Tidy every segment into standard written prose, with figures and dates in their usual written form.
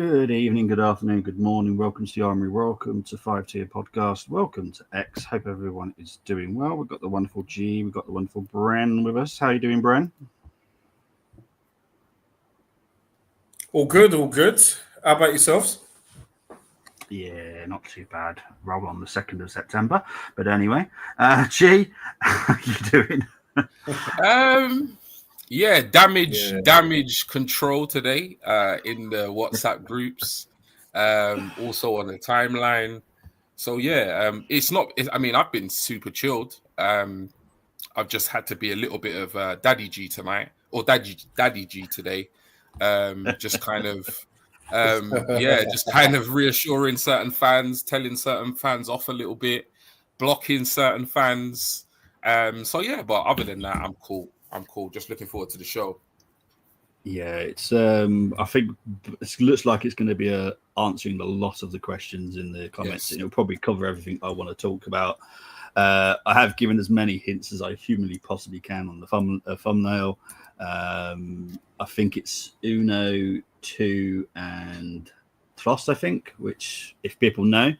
Good evening, good afternoon, good morning. Welcome to the Armory. Welcome to 5 Tier Podcast. Welcome to X. Hope everyone is doing well. We've got the wonderful G. We've got the wonderful Bren with us. How are you doing, Bren? All good, all good. How about yourselves? Yeah, not too bad. Roll on the 2nd of September. But anyway, G, how are you doing? Um, yeah, damage Yeah. damage control today. In the WhatsApp groups, also on the timeline. So yeah, it's not. I mean, I've been super chilled. I've just had to be a little bit of Daddy G tonight, or Daddy G today. Just kind of, just kind of reassuring certain fans, telling certain fans off a little bit, blocking certain fans. So yeah, but other than that, I'm cool. I'm cool. Just looking forward to the show. Yeah, it's. I think it looks like it's going to be answering a lot of the questions in the comments, Yes. and it'll probably cover everything I want to talk about. I have given as many hints as I humanly possibly can on the thumbnail. I think it's Uno, 2, and Tlos, I think, which if people know,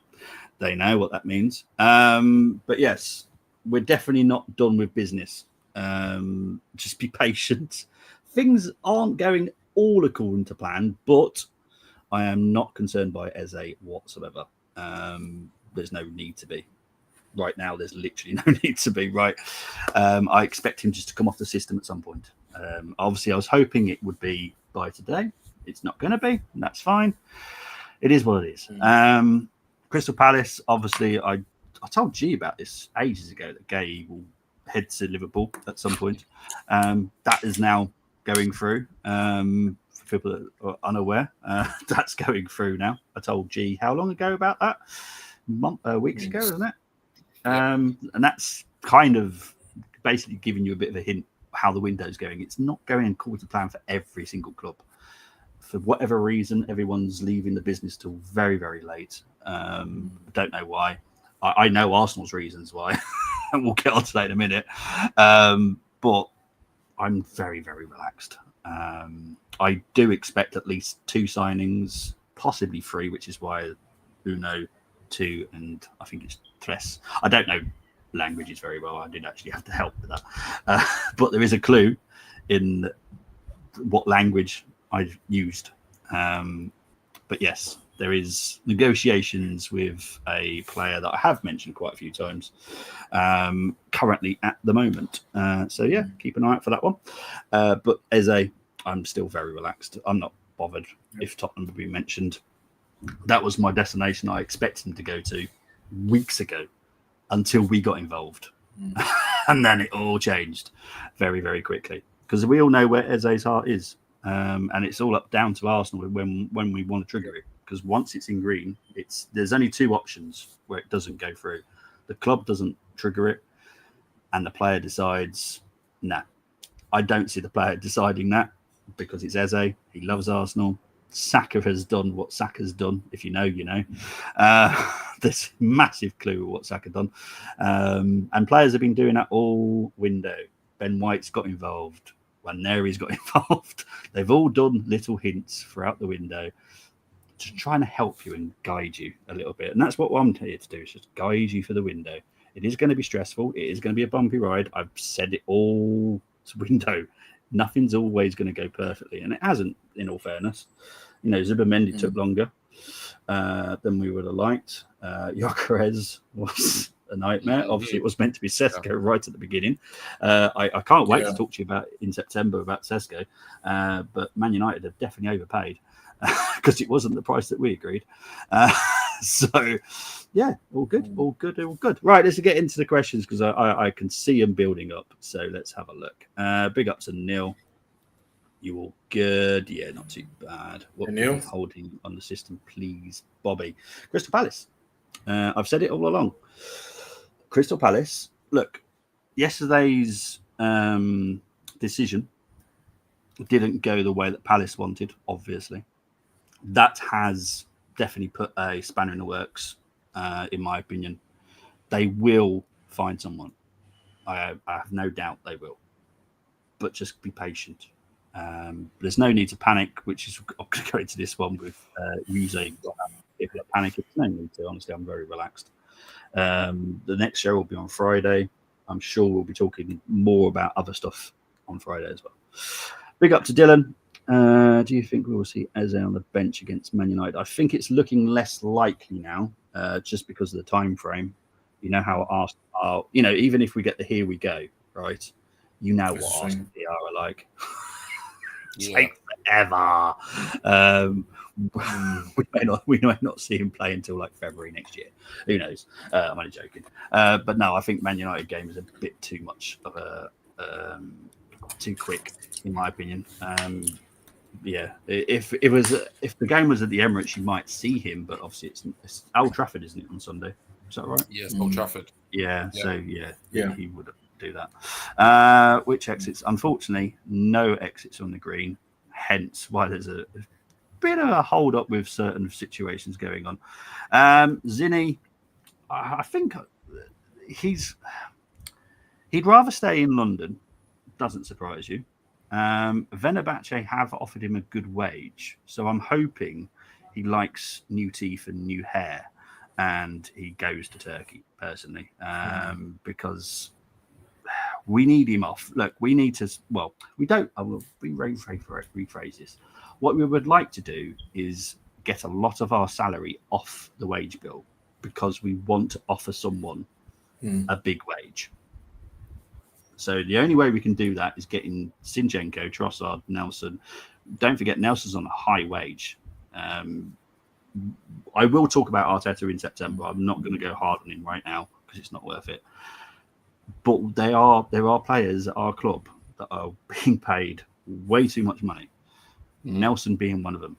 they know what that means. But yes, we're definitely not done with business. Just be patient. Things aren't going all according to plan, but I am not concerned by Eze whatsoever. There's no need to be. Right now, there's literally no need to be, right? I expect him just to come off the system at some point. Obviously, I was hoping it would be by today. It's not going to be, and that's fine. It is what it is. Crystal Palace, obviously, I told G about this ages ago that Gay will head to Liverpool at some point. That is now going through. For people that are unaware, that's going through now. I told G how long ago about that? Weeks ago, isn't it? And that's kind of basically giving you a bit of a hint how the window's going. It's not going according to plan for every single club. For whatever reason, everyone's leaving the business till very, very late. I don't know why. I know Arsenal's reasons why, and we'll get on to that in a minute. But I'm very, very relaxed. I do expect at least 2 signings, possibly 3, which is why Uno, 2, and I think it's Tres. I don't know languages very well. I did actually have to help with that. But there is a clue in what language I've used. But yes, there is negotiations with a player that I have mentioned quite a few times currently at the moment. So yeah, keep an eye out for that one. But Eze, I'm still very relaxed. I'm not bothered if Tottenham would be mentioned. That was my destination I expected him to go to weeks ago until we got involved. And then it all changed very, very quickly because we all know where Eze's heart is. And it's all up down to Arsenal when we want to trigger it. Because once it's in green, there's only 2 options where it doesn't go through. The club doesn't trigger it, and the player decides, nah. I don't see the player deciding that because it's Eze. He loves Arsenal. Saka has done what Saka's done. If you know, you know. There's massive clue what Saka done. And players have been doing that all window. Ben White's got involved. Waneri's got involved. They've all done little hints throughout the window to trying to help you and guide you a little bit. And that's what I'm here to do, is just guide you for the window. It is going to be stressful. It is going to be a bumpy ride. I've said it all to window. Nothing's always going to go perfectly. And it hasn't, in all fairness. You know, Zubimendi took longer than we would have liked. Gyökeres was a nightmare. Obviously, it was meant to be Sesko right at the beginning. I can't wait to talk to you about in September about Sesko. But Man United have definitely overpaid because it wasn't the price that we agreed. So, yeah, all good, all good, all good. Right, let's get into the questions because I can see them building up. So let's have a look. Big ups to Neil. You all good? Yeah, not too bad. What are you holding on the system, please, Bobby? Crystal Palace. I've said it all along. Crystal Palace. Look, yesterday's decision didn't go the way that Palace wanted, obviously. That has definitely put a spanner in the works, in my opinion. They will find someone. I have no doubt they will. But just be patient. There's no need to panic, which is I'm going to go into this one with using people are panicking. There's no need to. Honestly, I'm very relaxed. The next show will be on Friday. I'm sure we'll be talking more about other stuff on Friday as well. Big up to Dylan. Do you think we will see Ezier on the bench against Man United? I think it's looking less likely now, just because of the time frame. You know how Arsenal are. You know, even if we get the here we go, right? You know what Arsenal are like. Take forever. We may not see him play until like February next year. Who knows? I'm only joking. But no, I think Man United game is a bit too much of a too quick, in my opinion. Yeah, if the game was at the Emirates, you might see him, but obviously it's Old Trafford, isn't it, on Sunday? Is that right? Yes, Old Trafford. Yeah. So he would do that. Which exits? Unfortunately, no exits on the green. Hence why there's a bit of a hold up with certain situations going on. Zinni, I think he'd rather stay in London. Doesn't surprise you. Venabache have offered him a good wage, so I'm hoping he likes new teeth and new hair, and he goes to Turkey personally, because we need him off. Look, we need to. Well, we don't. I will rephrase this. What we would like to do is get a lot of our salary off the wage bill, because we want to offer someone a big wage. So the only way we can do that is getting Zinchenko, Trossard, Nelson. Don't forget, Nelson's on a high wage. I will talk about Arteta in September. I'm not going to go hard on him right now because it's not worth it. But there are players at our club that are being paid way too much money. Nelson being one of them.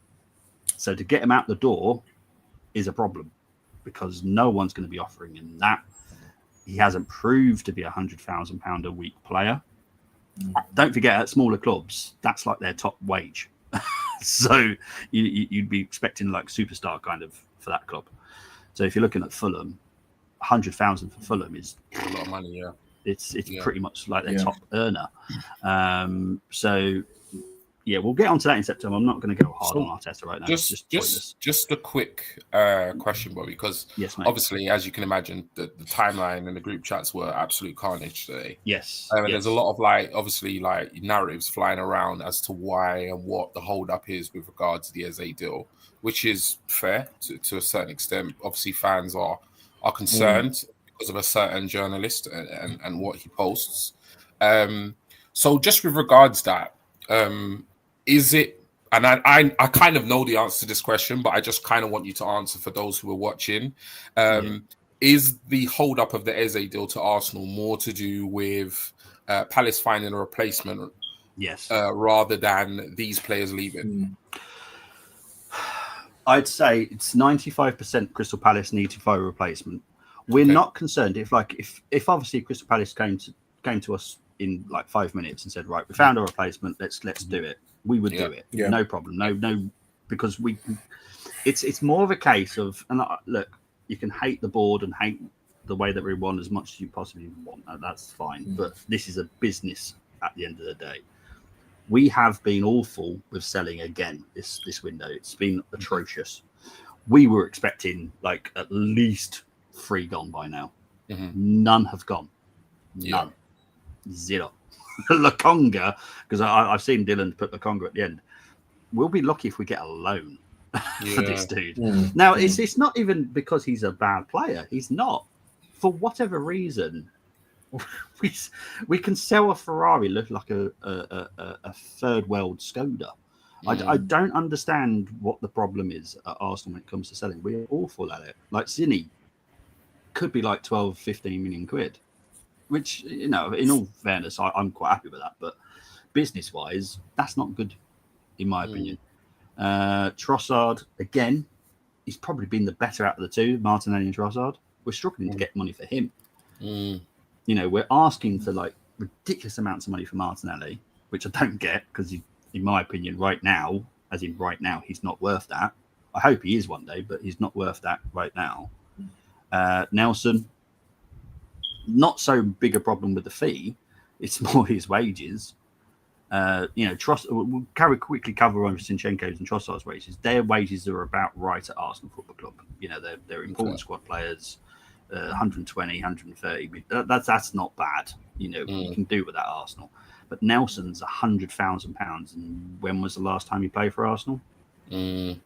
So to get him out the door is a problem, because no one's going to be offering him that. He hasn't proved to be £100,000 a week player. Don't forget, at smaller clubs, that's like their top wage. So you'd be expecting like superstar kind of for that club. So if you're looking at Fulham, 100,000 for Fulham is a lot of money. Yeah, it's pretty much like their top earner. So yeah, we'll get onto that in September. I'm not going to go hard on Arteta right now. Just a quick question, Bobby, because obviously, as you can imagine, the timeline and the group chats were absolute carnage today. Yes. There's a lot of obviously narratives flying around as to why and what the hold up is with regard to the Eze deal, which is fair to a certain extent. Obviously, fans are concerned because of a certain journalist and what he posts. So just with regards to that, is it, and I kind of know the answer to this question, but I just kind of want you to answer for those who are watching. Is the hold up of the Eze deal to Arsenal more to do with Palace finding a replacement, rather than these players leaving? I'd say it's 95% Crystal Palace need to find a replacement. We're not concerned if obviously Crystal Palace came to us in like 5 minutes and said, right, we found a replacement, let's do it. We would do it, no problem, no, because it's more of a case of, and look, you can hate the board and hate the way that we won as much as you possibly want. That's fine, but this is a business at the end of the day. We have been awful with selling again this window. It's been atrocious. We were expecting like at least 3 gone by now. None have gone. None. Zero. Lokonga, because I've seen Dylan put Lokonga at the end. We'll be lucky if we get a loan for this dude. Now, it's not even because he's a bad player. He's not. For whatever reason, we can sell a Ferrari look like a third world Skoda. I don't understand what the problem is at Arsenal when it comes to selling. We're awful at it. Like Zinni could be like 12, 15 million quid. Which, in all fairness, I'm quite happy with that. But business-wise, that's not good, in my opinion. Trossard, again, he's probably been the better out of the two, Martinelli and Trossard. We're struggling to get money for him. We're asking for like ridiculous amounts of money for Martinelli, which I don't get because, in my opinion, right now, he's not worth that. I hope he is one day, but he's not worth that right now. Nelson, not so big a problem with the fee. It's more his wages. We'll quickly cover on Zinchenko's and Trossard's wages. Their wages are about right at Arsenal Football Club. They're important squad players. 120, 130. That's not bad. You can do with that Arsenal. But Nelson's £100,000. And when was the last time he played for Arsenal? And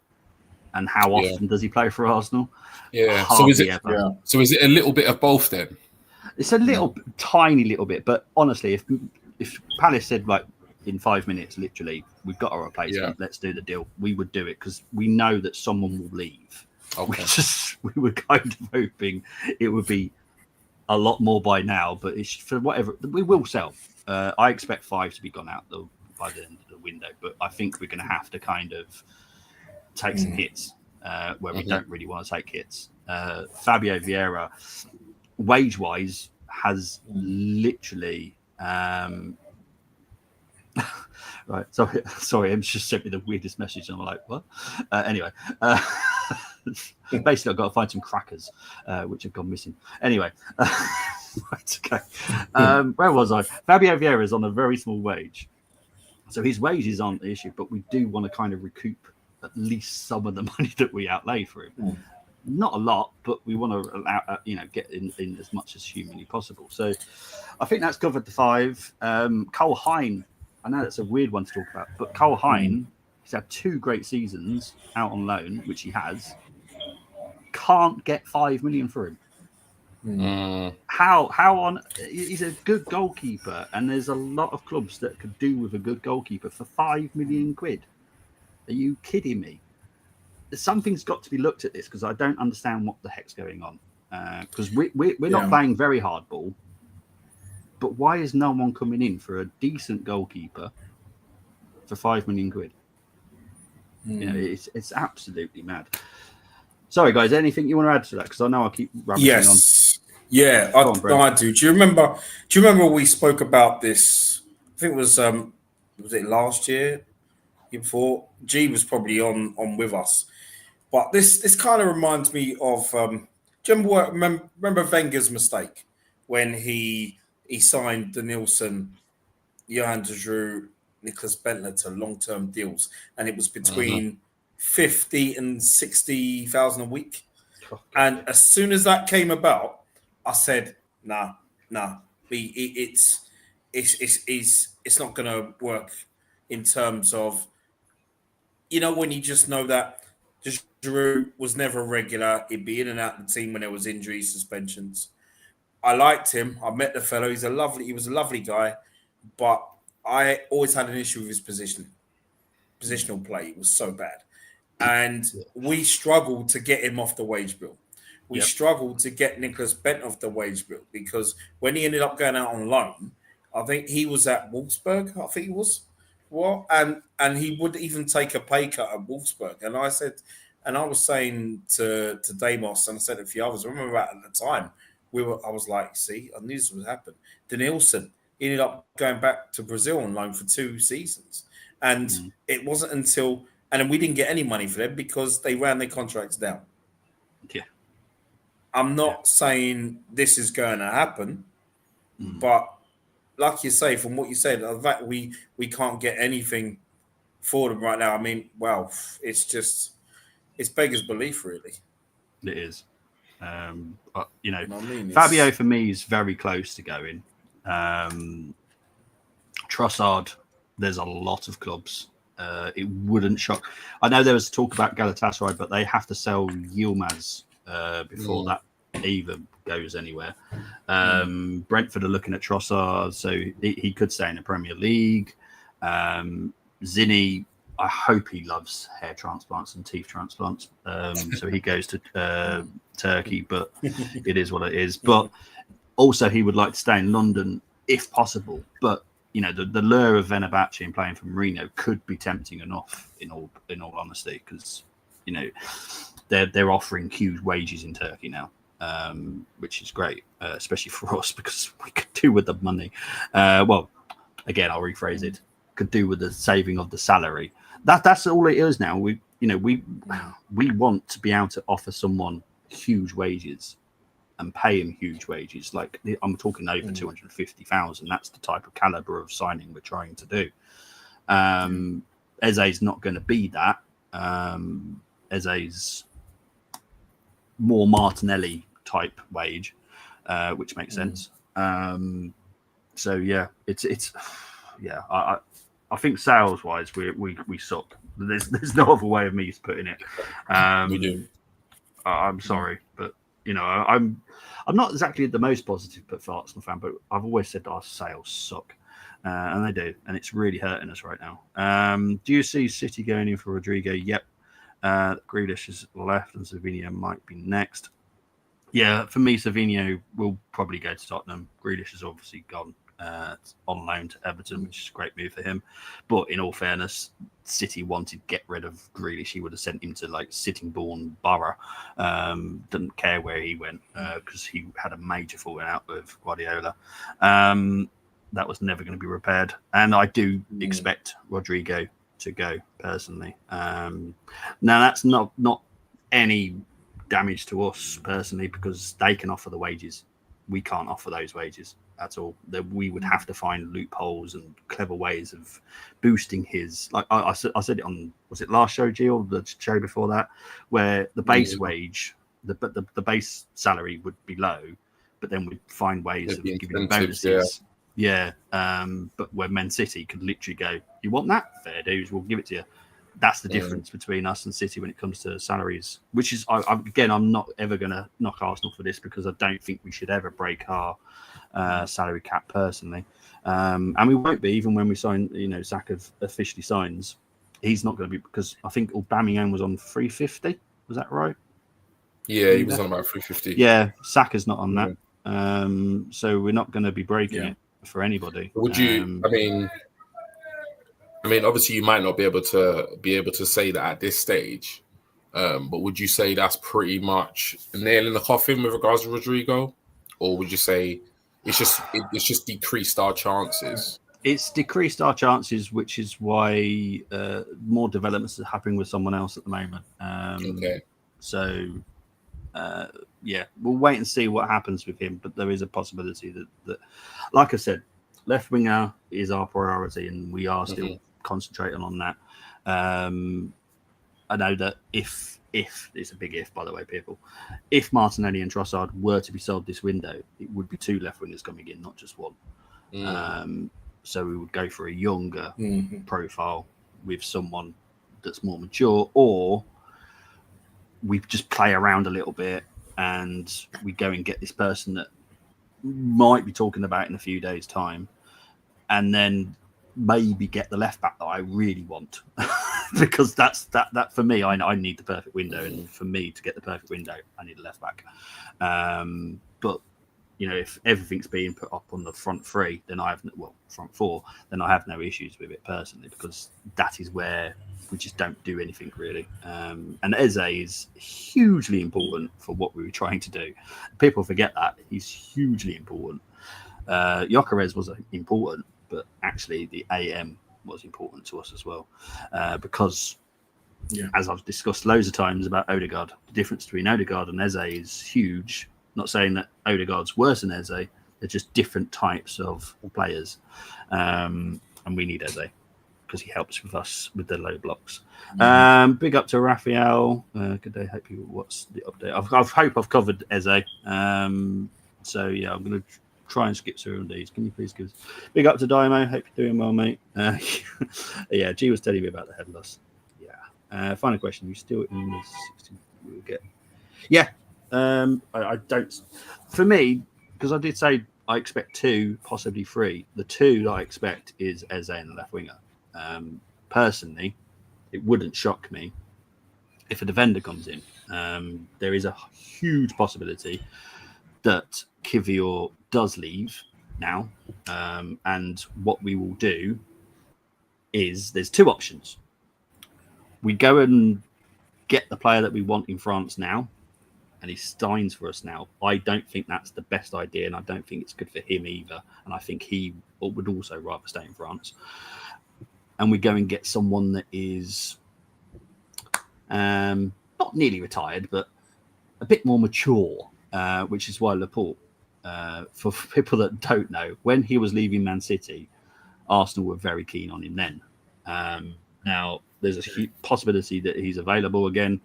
how often does he play for Arsenal? Yeah. Hardly ever. So is it a little bit of both then? It's a tiny little bit. But honestly, if Palace said, like, in 5 minutes, literally, we've got a replacement, let's do the deal, we would do it because we know that someone will leave. Okay. We were kind of hoping it would be a lot more by now, but it's for whatever we will sell. I expect 5 to be gone out by the end of the window, but I think we're going to have to kind of take some hits where we don't really want to take hits. Fabio Vieira, wage-wise, has literally. Right, sorry, Em's just sent me the weirdest message, and I'm like, what? Anyway. Basically, I've got to find some crackers, which have gone missing. Anyway, right, okay. Where was I? Fabio Vieira is on a very small wage. So his wages aren't the issue, but we do want to kind of recoup at least some of the money that we outlay for him. Not a lot, but we want to allow, get in as much as humanly possible. So I think that's covered the 5. Cole Hine, I know that's a weird one to talk about, but Cole Hine, he's had 2 great seasons out on loan, which he has. Can't get 5 million for him. How on? He's a good goalkeeper, and there's a lot of clubs that could do with a good goalkeeper for 5 million quid. Are you kidding me? Something's got to be looked at this because I don't understand what the heck's going on. Because we're not playing very hard ball, but why is no one coming in for a decent goalkeeper for 5 million quid? It's absolutely mad. Sorry, guys. Anything you want to add to that? Because I know I keep rubbing on. Yeah, I do. Do you remember we spoke about this? I think it was it last year? Year before? G was probably on with us. But this kind of reminds me of. Do you remember Wenger's mistake when he signed Danielson, Johan de Drew, Nicholas Bentler to long-term deals, and it was between 50 and 60,000 a week. And as soon as that came about, I said, nah, it's not going to work in terms of, when you just know that Giroud was never regular. He'd be in and out of the team when there was injuries, suspensions. I liked him. I met the fellow. He was a lovely guy, but I always had an issue with his positional play. It was so bad. And we struggled to get him off the wage bill. We struggled to get Nicholas Bent off the wage bill because when he ended up going out on loan, I think he was at Wolfsburg. I think he was. And he would even take a pay cut at Wolfsburg. And I said, and I was saying to Damos, and I said a few others, I remember at the time, I was like, see, I knew this would happen. Danielson ended up going back to Brazil on loan for 2 seasons. And it wasn't until, and then we didn't get any money for them because they ran their contracts down. Yeah. I'm not saying this is going to happen, but like you say, from what you said, the fact we can't get anything for them right now. I mean, well, it's beggars belief, really. It is. But, Fabio for me is very close to going. Trossard, there's a lot of clubs. It wouldn't shock. I know there was talk about Galatasaray, but they have to sell Yilmaz before that even goes anywhere. Brentford are looking at Trossard, so he could stay in the Premier League. Zinni, I hope he loves hair transplants and teeth transplants, so he goes to Turkey, but it is what it is. But also he would like to stay in London if possible, but the lure of Venabachi and playing for Marino could be tempting enough in all honesty, because they're offering huge wages in Turkey now, which is great, especially for us because we could do with the money. Well, again, I'll rephrase it: could do with the saving of the salary. That's all it is now. We want to be able to offer someone huge wages and pay him huge wages. Like I'm talking over 250,000. That's the type of caliber of signing we're trying to do. Eze's not going to be that. Eze's more Martinelli type wage, which makes sense. So yeah, it's yeah. I think sales wise we suck. There's no other way of me putting it. We do. I'm sorry, but I'm not exactly the most positive Arsenal fan, but I've always said our sales suck, and they do, and it's really hurting us right now. Do you see City going in for Rodrigo? Yep. Grealish is left, and Savinho might be next. Yeah, for me, Savinho will probably go to Tottenham. Grealish has obviously gone on loan to Everton, which is a great move for him. But in all fairness, City wanted to get rid of Grealish. He would have sent him to like Sittingbourne Borough. Didn't care where he went because he had a major falling out with Guardiola. That was never going to be repaired. And I do expect Rodrigo to go personally. Now that's not any damage to us personally because they can offer the wages. We can't offer those wages at all. That we would have to find loopholes and clever ways of boosting his. Like I said it on, was it last show, G, or the show before that, where the base wage, the base salary would be low, but then we'd find ways of giving him bonuses. Yeah. But where Man City could literally go, you want that? Fair dues, we'll give it to you. That's the difference between us and City when it comes to salaries, which is, I'm not ever going to knock Arsenal for this because I don't think we should ever break our salary cap personally. And we won't be, even when we sign, Saka officially signs. He's not going to be, because I think Aubameyang was on 350. Was that right? Yeah, he was on about 350. Yeah, Saka's not on that. So we're not going to be breaking it for anybody. Would you, I mean, obviously, you might not be able to say that at this stage, but would you say that's pretty much a nail in the coffin with regards to Rodrigo, or would you say it's just decreased our chances? It's decreased our chances, which is why more developments are happening with someone else at the moment. Okay. So, we'll wait and see what happens with him. But there is a possibility that like I said, left winger is our priority, and we are still concentrating on that. I know that if it's a big if, by the way, people, if Martinelli and Trossard were to be sold this window, it would be 2 left wingers coming in, not just one. So we would go for a younger profile with someone that's more mature, or we just play around a little bit and we go and get this person that might be talking about in a few days' time, and then maybe get the left back that I really want. Because that for me, I need the perfect window, and for me to get the perfect window, I need a left back. But if everything's being put up on the front three, then front four, then I have no issues with it personally, because that is where we just don't do anything really. And Eze is hugely important for what we were trying to do. People forget that he's hugely important. Gyökeres was important, but actually the AM was important to us as well, because as I've discussed loads of times about Odegaard, the difference between Odegaard and Eze is huge. Not saying that Odegaard's worse than Eze, they're just different types of players, and we need Eze because he helps with us with the low blocks. Big up to Raphael. Good day. Hope you. What's the update? I hope I've covered Eze. So yeah, I'm going to try and skip through these. Can you please give us big up to Dymo? Hope you're doing well, mate. Yeah, G was telling me about the head loss. Yeah. Final question. You still in the 60? We'll get. Yeah. I don't. For me, because I did say I expect 2, possibly 3. The 2 that I expect is Eze and the left winger. Personally, it wouldn't shock me if a defender comes in. There is a huge possibility that Kivior does leave now, and what we will do is there's 2 options. We go and get the player that we want in France now, and he signs for us now. I don't think that's the best idea, and I don't think it's good for him either. And I think he would also rather stay in France. And we go and get someone that is not nearly retired, but a bit more mature. which is why Laporte, for people that don't know, when he was leaving Man City, Arsenal were very keen on him then. Now, there's a possibility that he's available again.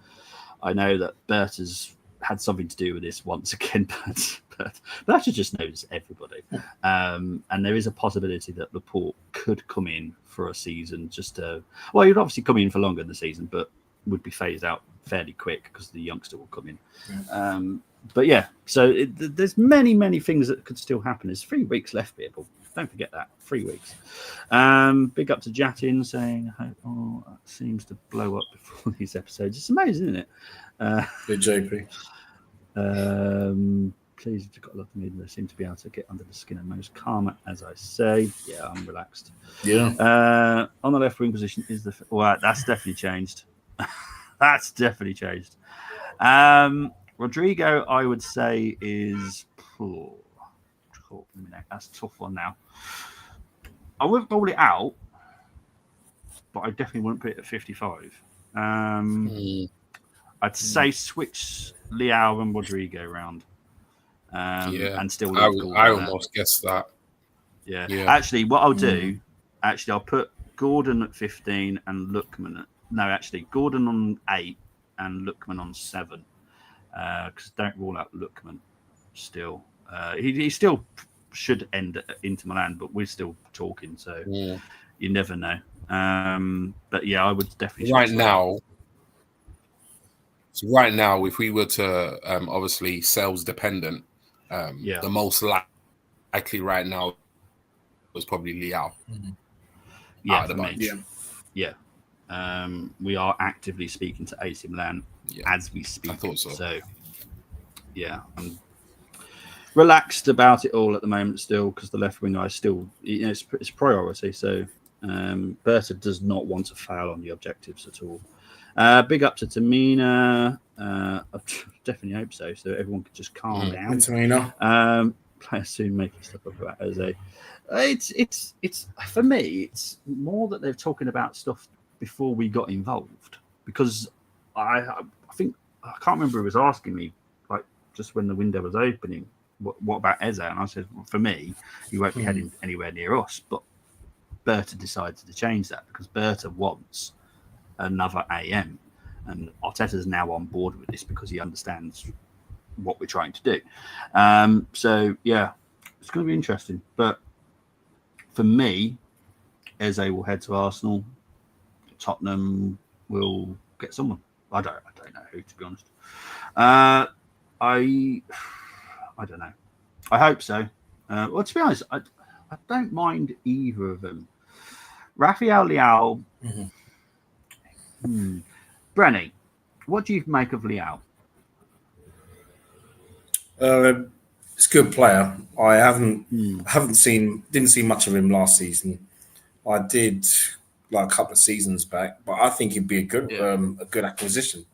I know that Berta's had something to do with this once again, but Berta just knows everybody. And there is a possibility that Laporte could come in for a season well, he'd obviously come in for longer than the season, but would be phased out fairly quick because the youngster will come in. Yeah. But yeah, so there's many things that could still happen. There's 3 weeks left, people. Don't forget that. 3 weeks. Big up to Jatin saying, oh, that seems to blow up before these episodes. It's amazing, isn't it? Good JP. Please, you've got a lot of media. They seem to be able to get under the skin of most calmer, as I say. Yeah, I'm relaxed. Yeah. On the left wing position is well, that's definitely changed. That's definitely changed. Rodrigo, I would say, is. That's a tough one now. I wouldn't rule it out, but I definitely wouldn't put it at 55. I'd say switch Leao and Rodrigo around. And still I almost guessed that. Yeah. Actually, what I'll do, I'll put Gordon at 15 and Lookman Gordon on 8 and Lookman on 7. Because don't rule out Lookman still. He still should end at Inter Milan, but we're still talking, so you never know. But yeah, I would definitely right now, if we were to obviously sales dependent, the most likely right now was probably Leao. Yeah, for me. Yeah. We are actively speaking to AC Milan as we speak. I thought so. So yeah, I'm relaxed about it all at the moment still, because the left winger is still, it's priority. So Berta does not want to fail on the objectives at all. Big up to Tamina. I definitely hope so. So everyone could just calm down. Tamina. Player soon making stuff up about Jose. It's for me. It's more that they're talking about stuff before we got involved, because I think I can't remember who was asking me like just when the window was opening. What about Ezier? And I said, well, for me, he won't be heading anywhere near us. But Berta decided to change that because Berta wants another AM, and Arteta's now on board with this because he understands what we're trying to do. So yeah, it's going to be interesting. But for me, Eze will head to Arsenal. Tottenham will get someone. I don't know who, to be honest. I don't know. I hope so. Well, to be honest, I don't mind either of them. Rafael Leao. Brenny, what do you make of Leao? It's a good player. I didn't see much of him last season. I did like a couple of seasons back, but I think he'd be a good acquisition.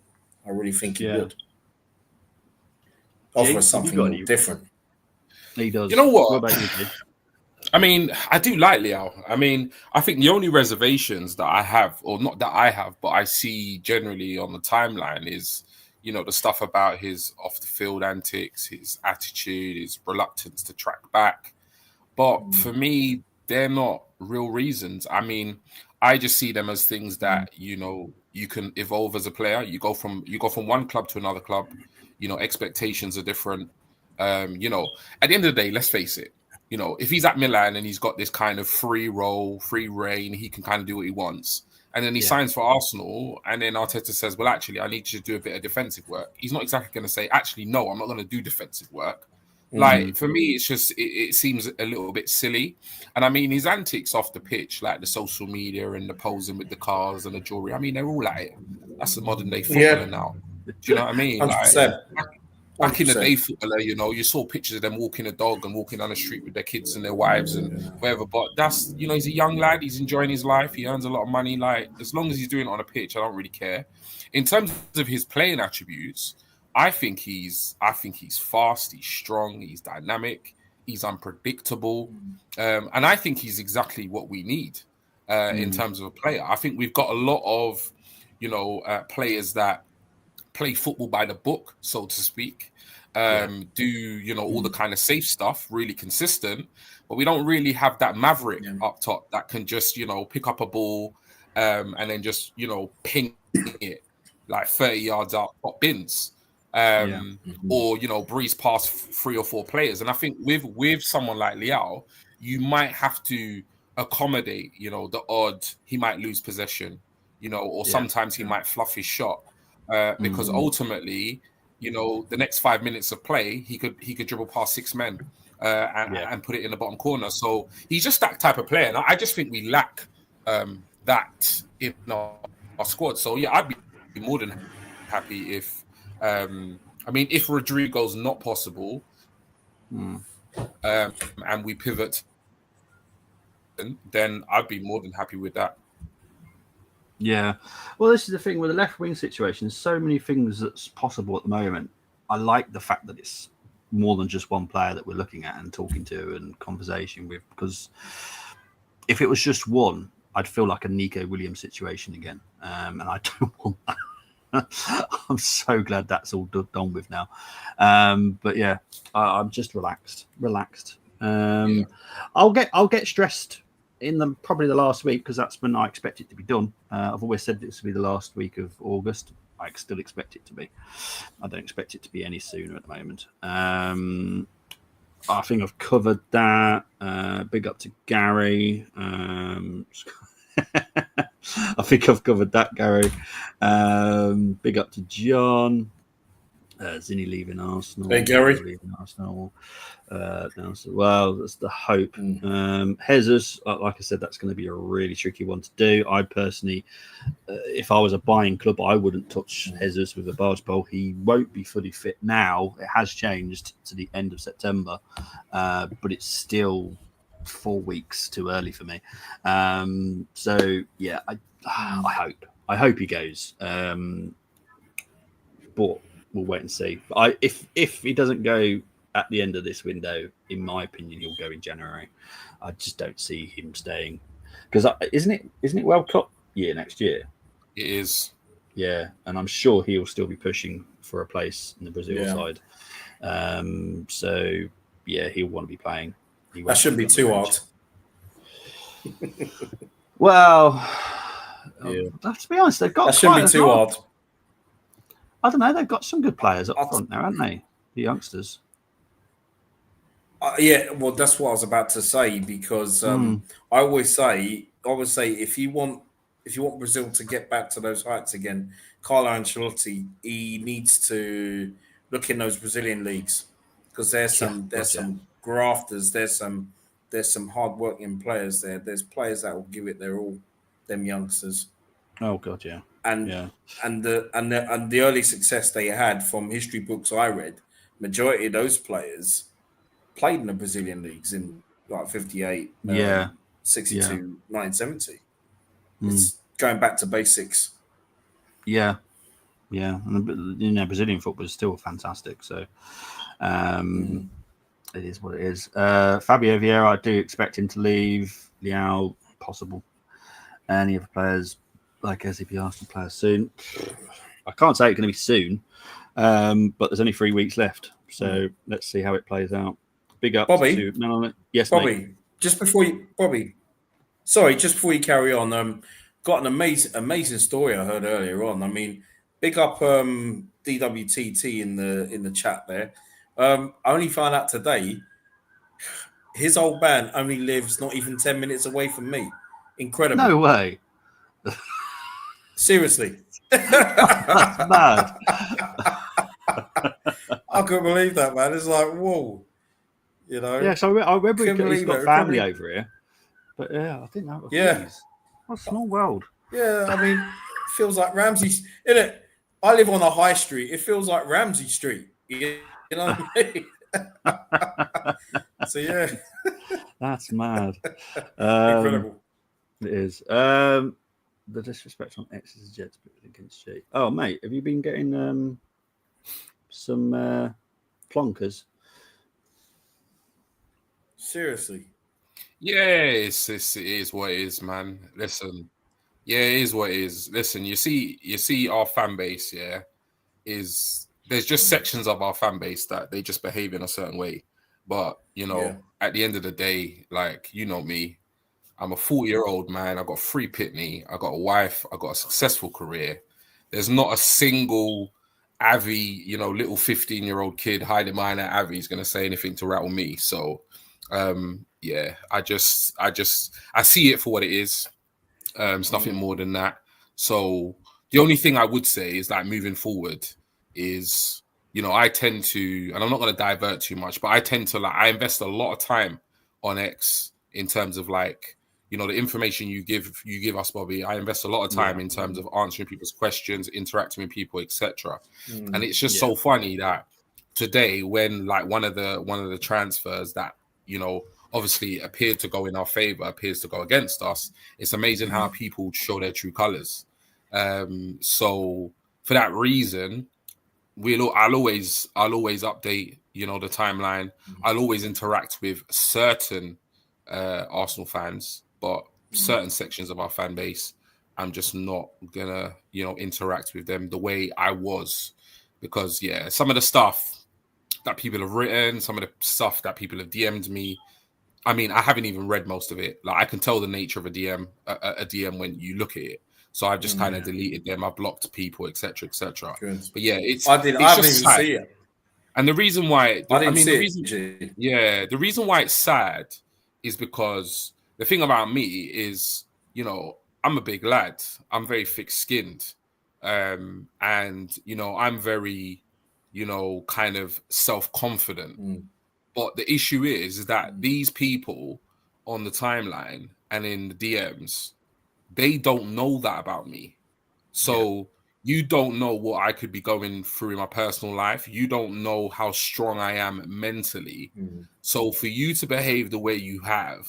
I really think he would offer something different. He does. You know what? What about you, Jay? I mean, I do like Leao. I mean, I think the only reservations that I have, or not that I have, but I see generally on the timeline is, the stuff about his off-the-field antics, his attitude, his reluctance to track back. But for me, they're not real reasons. I mean, I just see them as things that, you can evolve as a player. You go from one club to another club. Expectations are different. At the end of the day, let's face it. If he's at Milan and he's got this kind of free role, free reign, he can kind of do what he wants. And then he signs for Arsenal, and then Arteta says, well, actually, I need you to do a bit of defensive work. He's not exactly going to say, actually, no, I'm not going to do defensive work. Like, for me, it's just, it seems a little bit silly. And I mean, his antics off the pitch, like the social media and the posing with the cars and the jewelry, I mean, they're all at it. That's the modern day footballer now. Do you know what I mean? 100%. Back in the day, footballer, you saw pictures of them walking a dog and walking down the street with their kids and their wives and whatever. But that's, he's a young lad. He's enjoying his life. He earns a lot of money. Like, as long as he's doing it on a pitch, I don't really care. In terms of his playing attributes, I think he's fast. He's strong. He's dynamic. He's unpredictable, and I think he's exactly what we need in terms of a player. I think we've got a lot of, players that play football by the book, so to speak. do all the kind of safe stuff, really consistent, but we don't really have that maverick up top that can just pick up a ball and then just ping it like 30 yards out top bins. Or breeze past 3 or 4 players. And I think with someone like Liao, you might have to accommodate the odd he might lose possession, or sometimes he might fluff his shot, because ultimately the next 5 minutes of play he could dribble past 6 men and put it in the bottom corner. So he's just that type of player, and I just think we lack that in our squad. So yeah, I'd be more than happy if if Rodrigo's not possible, and we pivot, then I'd be more than happy with that. Yeah. Well, this is the thing with the left wing situation. So many things that's possible at the moment. I like the fact that it's more than just one player that we're looking at and talking to and conversation with, because if it was just one, I'd feel like a Nico Williams situation again. And I don't want that. I'm so glad that's all done with now. But yeah, I'm just relaxed. I'll get stressed in probably the last week, because that's when I expect it to be done. I've always said this will be the last week of August. I still expect it to be. I don't expect it to be any sooner at the moment. I think I've covered that. Big up to Gary. I think I've covered that, Gary. Big up to John. Zinni leaving Arsenal. Hey, Gary. Leaving Arsenal. Well, that's the hope. Jesus, like I said, that's going to be a really tricky one to do. I personally, if I was a buying club, I wouldn't touch Jesus with a barge pole. He won't be fully fit now. It has changed to the end of September, but it's still 4 weeks too early for me. So yeah, I hope he goes. But we'll wait and see. But if he doesn't go at the end of this window, in my opinion, he'll go in January. I just don't see him staying, because isn't it World Cup year next year? It is. Yeah, and I'm sure he'll still be pushing for a place in the Brazil side. So yeah, he'll want to be playing. That shouldn't be too hard. Well, to be honest, they've got. That shouldn't be too hard. I don't know. They've got some good players up front now, haven't they? The youngsters. Yeah, well, that's what I was about to say, because I always say, if you want Brazil to get back to those heights again, Carlo Ancelotti, he needs to look in those Brazilian leagues, because there's some grafters, there's some hard-working players there. There's players that will give it their all, them youngsters. Oh God, yeah. And the early success they had from history books I read, majority of those players played in the Brazilian leagues in like 58, 62, 1970. It's going back to basics. Yeah. And Brazilian football is still fantastic. So it is what it is. Fabio Vieira, I do expect him to leave. Liao, possible. Any other players, like Ezier, Arsenal players soon. I can't say it's going to be soon, but there's only 3 weeks left. So let's see how it plays out. Big up Bobby. Yes, Bobby. mate. Just before you carry on, got an amazing story I heard earlier on. I mean, big up DWTT in the chat there. I only found out today his old man only lives not even 10 minutes away from me. Incredible. No way. Seriously. That's mad. I couldn't believe that, man. It's like, whoa. You know? Yeah, so I remember he's got family over here. But yeah, I think that was what a small world. Yeah, I mean, it feels like Ramsey, innit? I live on a high street. It feels like Ramsey Street. You know what I mean? So yeah. That's mad. Incredible. It is. The disrespect on X is Jets against G. Oh, mate, have you been getting some plonkers? Seriously. Yes, it is what it is, man. Listen, yeah, it is what it is. Listen, you see our fan base, is there's just sections of our fan base that they just behave in a certain way. But, you know, at the end of the day, like, you know me, I'm a 40-year-old man. I got 3 pitney. I got a wife. I got a successful career. There's not a single Avi, you know, little 15-year-old kid hiding behind that Avi is going to say anything to rattle me. So, yeah, I see it for what it is. It's nothing more than that. So the only thing I would say is that moving forward is, you know, I tend to, and I'm not going to divert too much, but I tend to, like, I invest a lot of time on X in terms of, like, you know, the information you give us, Bobby. I invest a lot of time in terms of answering people's questions, interacting with people, etc. And it's just so funny that today, when like one of the transfers that, you know, obviously appeared to go in our favor appears to go against us, it's amazing how people show their true colors. So for that reason, I'll always update, you know, the timeline. I'll always interact with certain Arsenal fans, but certain sections of our fan base, I'm just not gonna, you know, interact with them the way I was, because some of the stuff that people have written, some of the stuff that people have DM'd me, I mean, I haven't even read most of it. Like, I can tell the nature of a DM when you look at it. So I've just kind of deleted them. I've blocked people, etc., etc. But yeah, I didn't even see it. And the reason why the reason why it's sad is because the thing about me is, you know, I'm a big lad. I'm very thick-skinned, and you know, I'm very, you know, kind of self-confident. But the issue is that these people on the timeline and in the DMs, they don't know that about me. So you don't know what I could be going through in my personal life. You don't know how strong I am mentally. So for you to behave the way you have,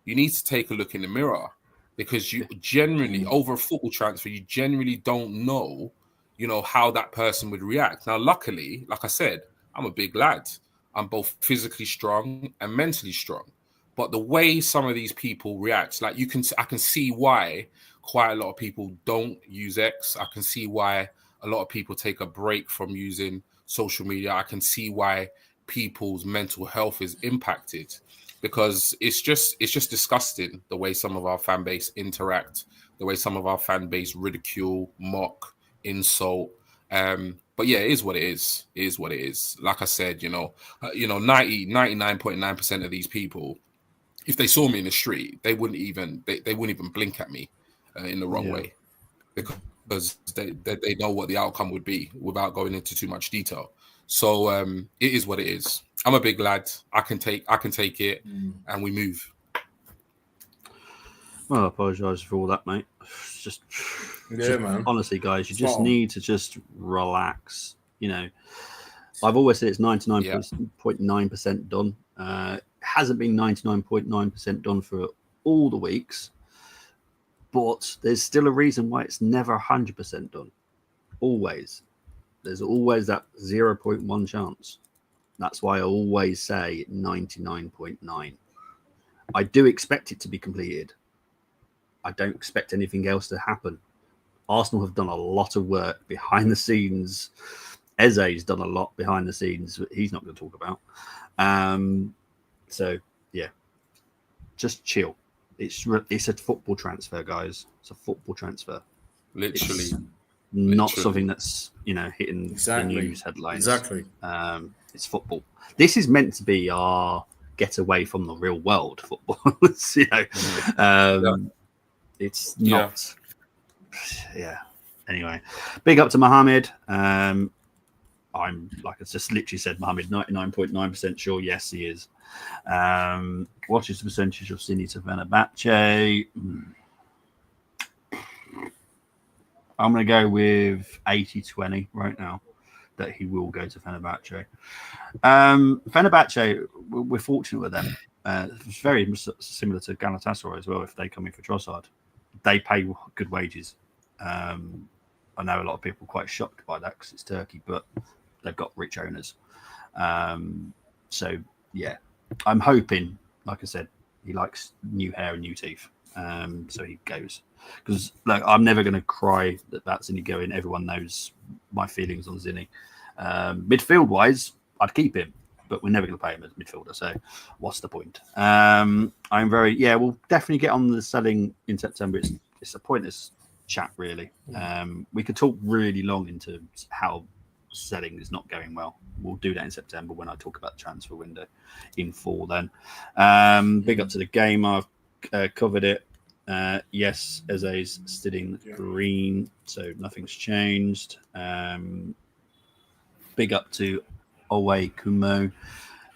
you need to take a look in the mirror, because you generally, over a football transfer, you generally don't know, you know, how that person would react. Now, luckily, like I said, I'm a big lad. I'm both physically strong and mentally strong. But the way some of these people react, like I can see why quite a lot of people don't use X. I can see why a lot of people take a break from using social media. I can see why people's mental health is impacted, because it's just disgusting the way some of our fan base interact, the way some of our fan base ridicule, mock, insult. But yeah, it is what it is. It is what it is. Like I said, 99.9% of these people, if they saw me in the street, they wouldn't even blink at me in the wrong way, because they know what the outcome would be without going into too much detail. So it is what it is. I'm a big lad. I can take it, and we move. Well, I apologise for all that, mate. Just man. Honestly, guys, you just need to just relax. You know, I've always said it's 99.9% done. It hasn't been 99.9% done for all the weeks, but there's still a reason why it's never 100% done. Always. There's always that 0.1 chance. That's why I always say 99.9. I do expect it to be completed. I don't expect anything else to happen. Arsenal have done a lot of work behind the scenes. Ezier's done a lot behind the scenes that he's not going to talk about. So, yeah, just chill. It's a football transfer, guys. It's a football transfer. Literally. Not something that's, you know, hitting the news headlines. Exactly. It's football. This is meant to be our get away from the real world football. You know, it's not. Yeah. Anyway, big up to Mohammed. I'm like I just literally said, Mohammed, 99.9% sure. Yes, he is. What is the percentage of Cine to Fenerbahce? I'm going to go with 80-20 right now that he will go to Fenerbahce. Fenerbahce, we're fortunate with them. It's very similar to Galatasaray as well. If they come in for Trossard, they pay good wages. I know a lot of people are quite shocked by that because it's Turkey, but they've got rich owners. So, yeah, I'm hoping, like I said, he likes new hair and new teeth. So he goes. Because I'm never going to cry that Zinni going. Everyone knows my feelings on Zinni. Midfield wise, I'd keep him, but we're never going to pay him as midfielder. So what's the point? We'll definitely get on the selling in September. It's a pointless chat, really. We could talk really long into how selling is not going well. We'll do that in September when I talk about the transfer window in full then. Big up to the game. I've covered it. Yes, Ezier's still in green, so nothing's changed. Big up to Owe Kumo.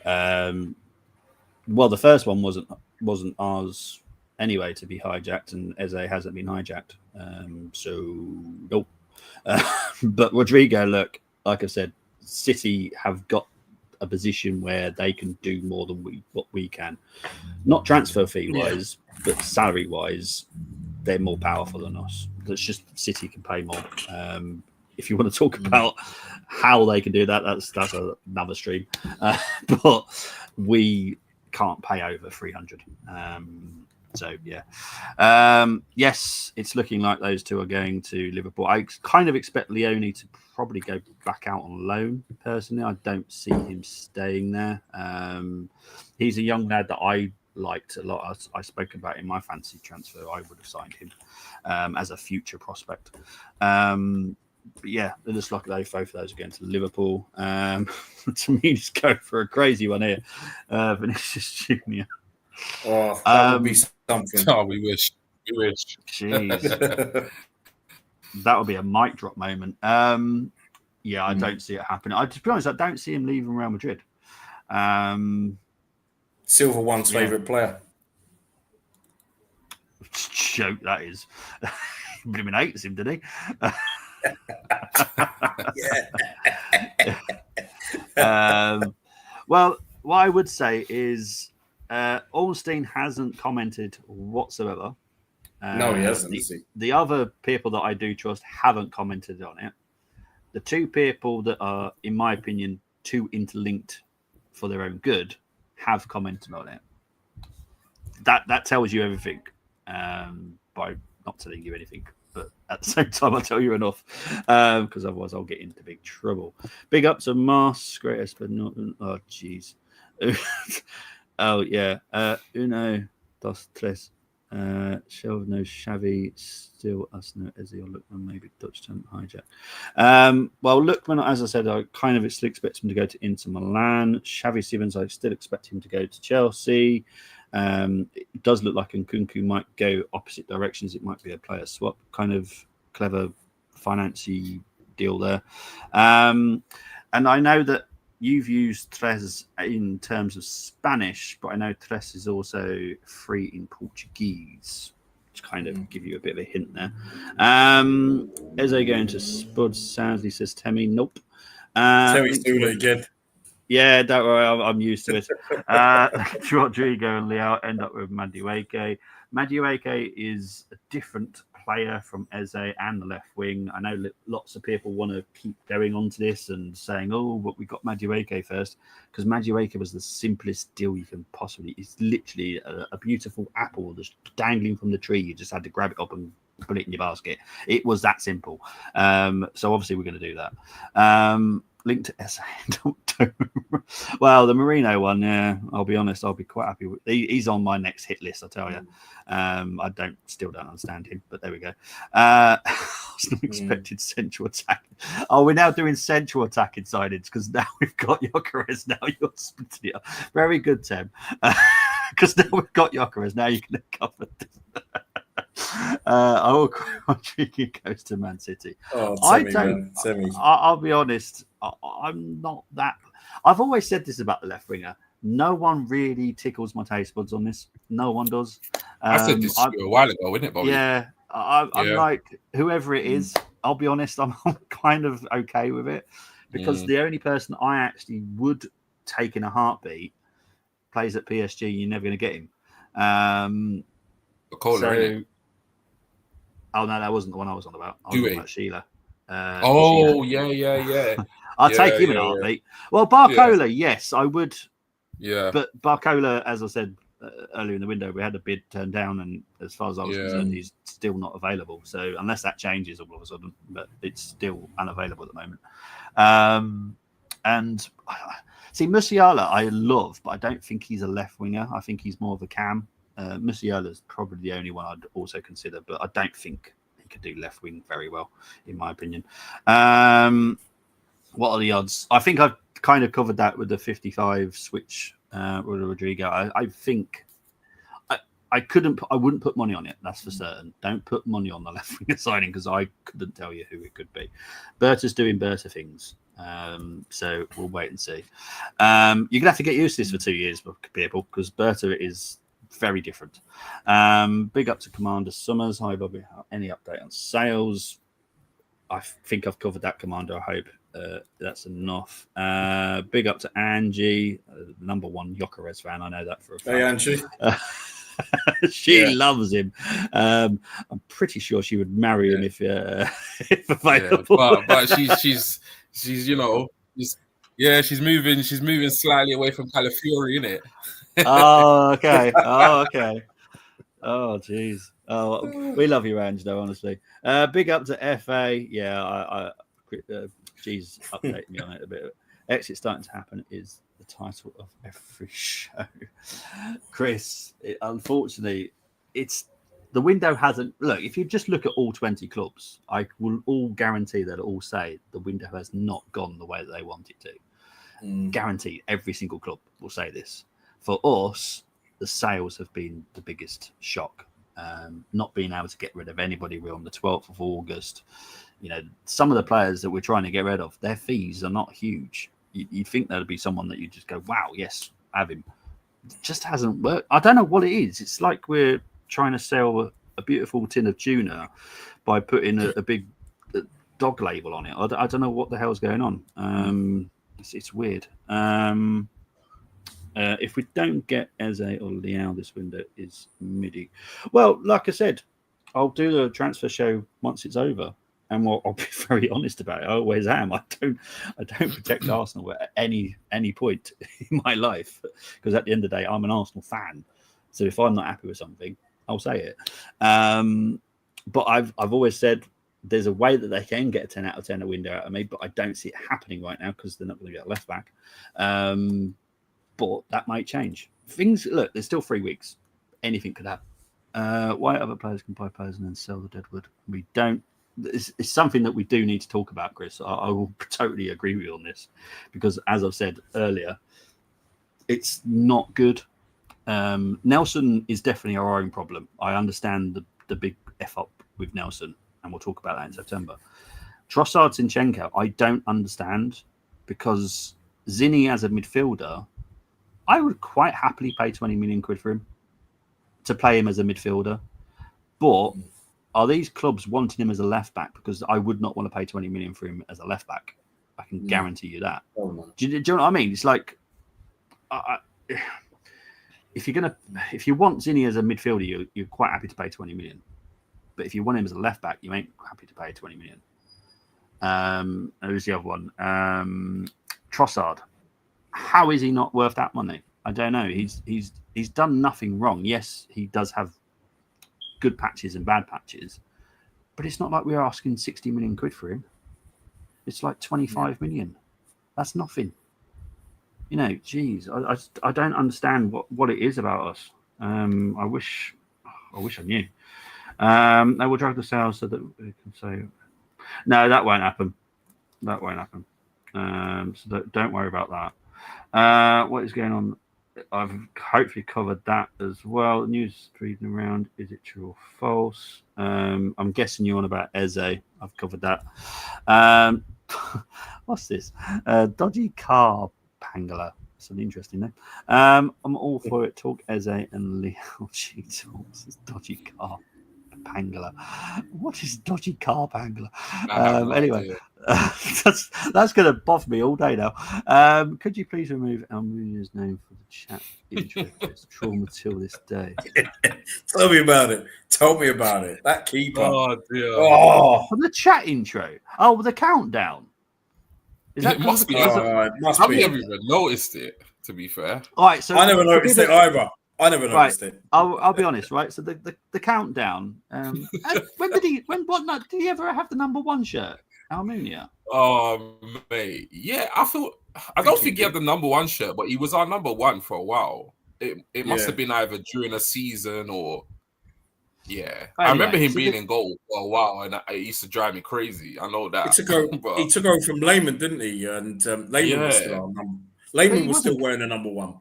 Well, the first one wasn't ours anyway to be hijacked, and Ezier hasn't been hijacked. So nope. But Rodrigo, look, like I said, City have got a position where they can do more than what we can. Not transfer fee wise, but salary wise, they're more powerful than us. It's just City can pay more. If you want to talk about how they can do that, that's another stream. But we can't pay over 300. Yes, it's looking like those two are going to Liverpool. I kind of expect Leone to probably go back out on loan. Personally, I don't see him staying there. He's a young lad that I liked a lot. I spoke about in my fancy transfer. I would have signed him as a future prospect. But yeah, it looks like both of those are going to Liverpool. To me, just go for a crazy one here. Vinicius Junior. Oh, that would be something. Oh, we wish. Jeez. That would be a mic drop moment. I don't see it happening. To be honest, I don't see him leaving Real Madrid. Silver One's favourite player. Joke that is. Blooming hates him, did he? Well, what I would say is Ornstein hasn't commented whatsoever. No, he hasn't. The other people that I do trust haven't commented on it. The two people that are, in my opinion, too interlinked for their own good have commented on it. That tells you everything by not telling you anything. But at the same time, I'll tell you enough because otherwise I'll get into big trouble. Big up to Mars, greatest, but not. Oh, jeez. Oh, yeah. Uno, dos, tres. Shelv no Xavi, still us no Ezier, Lookman, maybe Dutch talent hijack. Well, Lookman, as I said, I kind of still expect him to go to Inter Milan. Xavi Simons, I still expect him to go to Chelsea. It does look like Nkunku might go opposite directions. It might be a player swap, kind of clever financy deal there. And I know that you've used Tres in terms of Spanish, but I know Tres is also free in Portuguese, to kind of give you a bit of a hint there. Ezier going to Spud Sounds, he says Temi, nope. Temi's doing it again. Yeah, don't worry, I'm used to it. Rodrigo and Leo end up with Madueke. Madueke is a different player from Ezier and the left wing. I know lots of people want to keep going on to this and saying, oh, but we got Madueke first, because Madueke was the simplest deal you can possibly. It's literally a beautiful apple just dangling from the tree. You just had to grab it up and put it in your basket. It was that simple. So obviously we're going to do that. Link to Ezier. Well, the Merino one, yeah, I'll be honest, I'll be quite happy with. He's on my next hit list, I'll tell you. I still don't understand him, but there we go. I was not expected central attack. Oh, we're now doing central attacking signings because now we've got Gyökeres. Now you're splitting it up. Very good, Tim. Because now we've got Gyökeres. Now you can cover this. I will Rodrigo goes to Man City. Oh, I'll be honest. I'm not that. I've always said this about the left winger. No one really tickles my taste buds on this. No one does. I said this a while ago, isn't it, Bobby? Yeah, I'm like, whoever it is, I'll be honest, I'm kind of okay with it because the only person I actually would take in a heartbeat plays at PSG. You're never going to get him. Cola, oh no, that wasn't the one I was on about. I was on about Sheila. Sheila. Yeah. I'll take him in a heartbeat. Well, Barcola, yes, I would. Yeah. But Barcola, as I said, earlier in the window, we had a bid turned down, and as far as I was concerned, he's still not available. So unless that changes all of a sudden, but it's still unavailable at the moment. And see, Musiala, I love, but I don't think he's a left winger. I think he's more of a cam. Musiala is probably the only one I'd also consider, but I don't think he could do left wing very well, in my opinion. What are the odds? I think I've kind of covered that with the 55 switch with Rodrigo. I think I wouldn't put money on it. That's for certain. Don't put money on the left winger signing because I couldn't tell you who it could be. Berta's doing Berta things. So we'll wait and see. You're gonna have to get used to this for 2 years, people, because Berta is very different. Big up to Commander Summers. Hi, Bobby. Any update on sales? I think I've covered that, Commander. I hope that's enough. Big up to Angie, number one Jokeres fan. I know that for a fact. Hey, Angie. She loves him. I'm pretty sure she would marry him if available. But she's she's moving slightly away from Calafiori, isn't it? Oh, okay. Oh, jeez. Oh, we love you, Ange, though, honestly. Big up to FA. Yeah, G's updated me on it a bit. Exit starting to happen is the title of every show. Chris, unfortunately, it's the window hasn't. Look, if you just look at all 20 clubs, I will all guarantee they'll all say the window has not gone the way that they want it to. Guaranteed, every single club will say this. For us, the sales have been the biggest shock. Not being able to get rid of anybody. We're on the 12th of August. Some of the players that we're trying to get rid of, their fees are not huge. You'd think there'd be someone that you just go, wow, yes, have him. It just hasn't worked. I don't know what it is. It's like we're trying to sell a beautiful tin of tuna by putting a big dog label on it. I don't know what the hell's going on. It's weird. If we don't get Ezier or Leao, this window is MIDI. Well, like I said, I'll do the transfer show once it's over, and I'll be very honest about it. I always am. I don't protect Arsenal at any point in my life, because at the end of the day, I'm an Arsenal fan. So if I'm not happy with something, I'll say it. But I've always said there's a way that they can get a 10 out of 10 a window out of me, but I don't see it happening right now because they're not going to get a left back. But that might change. Look, there's still 3 weeks. Anything could happen. Why other players can buy players and then sell the deadwood? We don't. It's something that we do need to talk about, Chris. I will totally agree with you on this because, as I've said earlier, it's not good. Nelson is definitely our own problem. I understand the big F up with Nelson, and we'll talk about that in September. Trossard, Zinchenko, I don't understand because Zinni as a midfielder, I would quite happily pay 20 million quid for him to play him as a midfielder. But are these clubs wanting him as a left back? Because I would not want to pay 20 million for him as a left back. I can guarantee you that. Do you know what I mean? It's like, if you want Zinni as a midfielder, you're quite happy to pay 20 million. But if you want him as a left back, you ain't happy to pay 20 million. Who's the other one? Trossard. How is he not worth that money? I don't know. He's done nothing wrong. Yes, he does have good patches and bad patches, but it's not like we're asking 60 million quid for him. It's like 25 million. That's nothing. Geez, I don't understand what it is about us. I wish I knew. They will drag the sales so that we can say, no, that won't happen. That won't happen. So don't worry about that. What is going on? I've hopefully covered that as well. News reading around. Is it true or false? I'm guessing you're on about Eze. I've covered that. What's this? Dodgy car pangler. That's an interesting name. I'm all for it. Talk Eze and Leo. She talks. It's dodgy car pangler. What is dodgy car pangler? Anyway. That's going to bother me all day now. Could you please remove Almunia's name for the chat intro? It's trauma till this day. Tell me about it. That keeper. Oh dear. Oh, From the chat intro. Oh, the countdown. Is that must be? It must I be. never even noticed it. To be fair, All right. So I never noticed it either. I never noticed it. I'll be honest, right? So the countdown. When did he? What night did he ever have the number 1 shirt? Almunia. Oh, mate. Yeah, I don't think he had the number 1 shirt, but he was our number 1 for a while. It must have been either during a season or. Yeah, anyway, I remember him being in goal for a while, and it used to drive me crazy. I know that. He took over from Lehman, didn't he? And Lehman was still our number. Lehman was still wearing the number 1.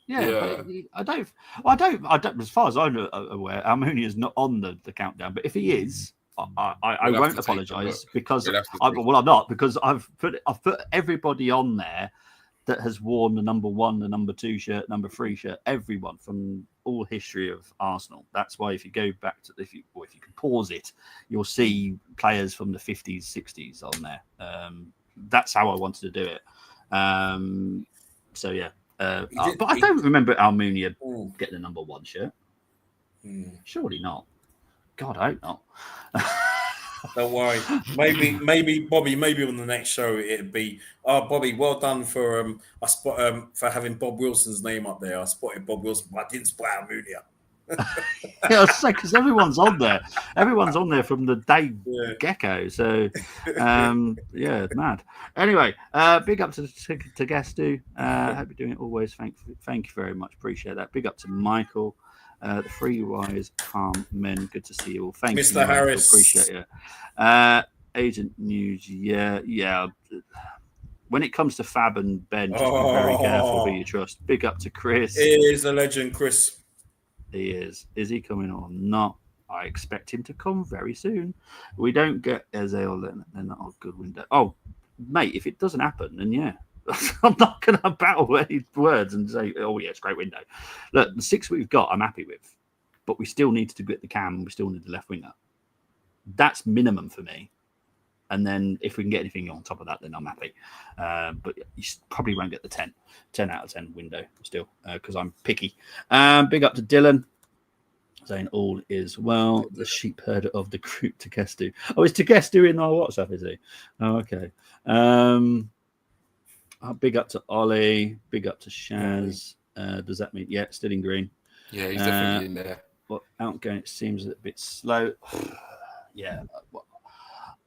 Yeah. But I don't. As far as I'm aware, Almunia is not on the countdown. But if he is, I won't apologise because I'm not, because I've put everybody on there that has worn the number 1, the number 2 shirt, number 3 shirt. Everyone from all history of Arsenal. That's why if you go back to if you can pause it, you'll see players from the 50s, 60s on there. That's how I wanted to do it. So yeah. But I don't remember Almunia getting the number 1 shirt. Surely not. God, I hope not. Don't worry. Maybe Bobby. Maybe on the next show it'd be, Bobby, well done for for having Bob Wilson's name up there. I spotted Bob Wilson, but I didn't spot Almunia. Yeah, I was saying, because everyone's on there. Everyone's on there from the day gecko. So, yeah, mad. Anyway, big up to Gestu. Hope you're doing it always. Thank you very much. Appreciate that. Big up to Michael. The 3 wise, calm men. Good to see you all. Thank you, Mr. Harris. Appreciate it. Agent News. Yeah. When it comes to Fab and Ben, just be very careful who you trust. Big up to Chris. He is a legend, Chris. He is. Is he coming or not? I expect him to come very soon. We don't get Ezier, then not a good window. Oh, mate, if it doesn't happen, then yeah. I'm not going to battle any words and say, oh, yeah, it's a great window. Look, the 6 we've got, I'm happy with. But we still need to get the cam. We still need the left winger. That's minimum for me. And then if we can get anything on top of that, then I'm happy. But you probably won't get the 10 out of 10 window still because I'm picky. Big up to Dylan saying all is well. The sheep herder of the group, Tegestu. Oh, is Tegestu in our WhatsApp, is he? Oh, okay. Big up to Ollie. Big up to Shaz. Does that mean, still in green? Yeah, he's definitely in there. But outgoing, it seems a bit slow. Yeah.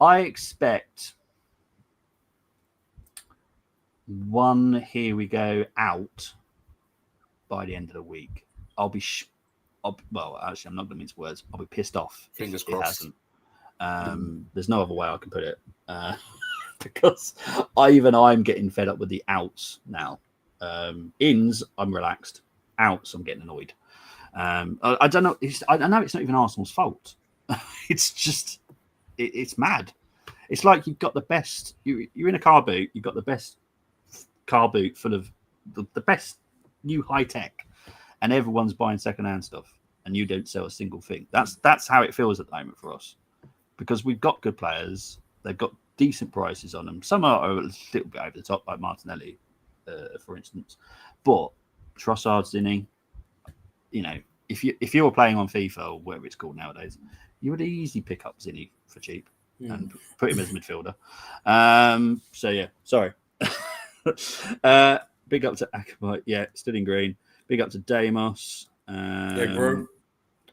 I expect one here we go out by the end of the week. Well, actually, I'm not going to mince words. I'll be pissed off. Fingers if crossed. It hasn't. There's no other way I can put it because I'm getting fed up with the outs now. Ins, I'm relaxed. Outs, I'm getting annoyed. I don't know. I know it's not even Arsenal's fault. It's just. It's mad. It's like you've got the best. You're in a car boot. You've got the best car boot full of the best new high tech, and everyone's buying secondhand stuff, and you don't sell a single thing. That's how it feels at the moment for us, because we've got good players. They've got decent prices on them. Some are a little bit over the top, like Martinelli, for instance. But Trossard's in. If you were playing on FIFA or whatever it's called nowadays, you would easily pick up Zinni for cheap and put him as midfielder. So yeah, sorry. Big up to Akabite. Yeah, still in green. Big up to Damos. Bro.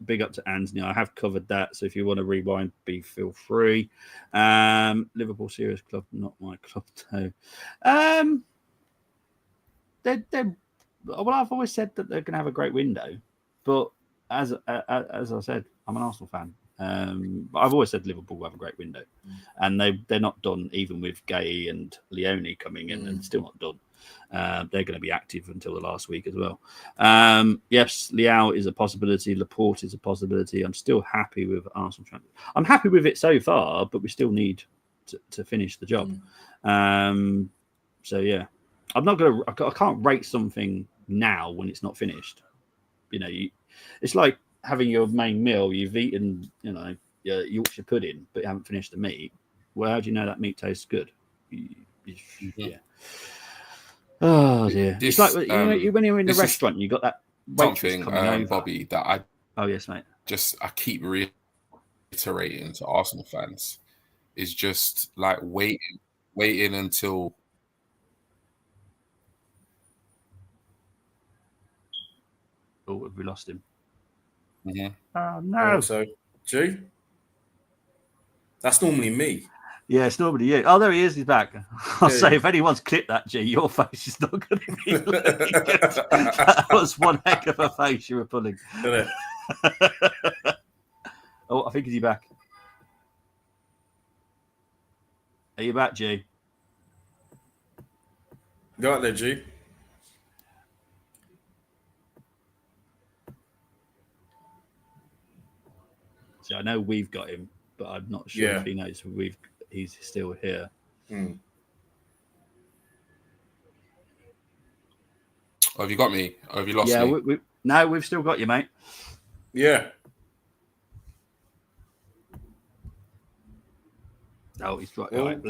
Big up to Anthony. I have covered that. So if you want to rewind, feel free. Liverpool Serious Club, not my club though. Well, I've always said that they're going to have a great window, but as I said, I'm an Arsenal fan. But I've always said Liverpool will have a great window, and they're not done. Even with Gay and Leone coming in, and still not done. They're going to be active until the last week as well. Yes, Leao is a possibility. Laporte is a possibility. I'm still happy with Arsenal. I'm happy with it so far, but we still need to finish the job. So yeah, I'm not going to. I can't rate something now when it's not finished. It's like having your main meal. You've eaten, your Yorkshire pudding, but you haven't finished the meat. Well, how do you know that meat tastes good? Yeah. Oh dear. It's like when you're in the restaurant, you got that something, Bobby, that I. Oh yes, mate. I keep reiterating to Arsenal fans is just like waiting until. Oh, have we lost him? Mm-hmm. Oh, no. So, G? That's normally me. Yeah, it's normally you. Oh, there he is. He's back. I'll say, if anyone's clipped that, G, your face is not going to be looking good. That was one heck of a face you were pulling. Oh, I think he's back. Are you back, G? Go out there, G. See, I know we've got him, but I'm not sure if he knows he's still here. Oh, have you got me? Or have you lost me? No, we've still got you, mate. Yeah. Oh, he's right. All right,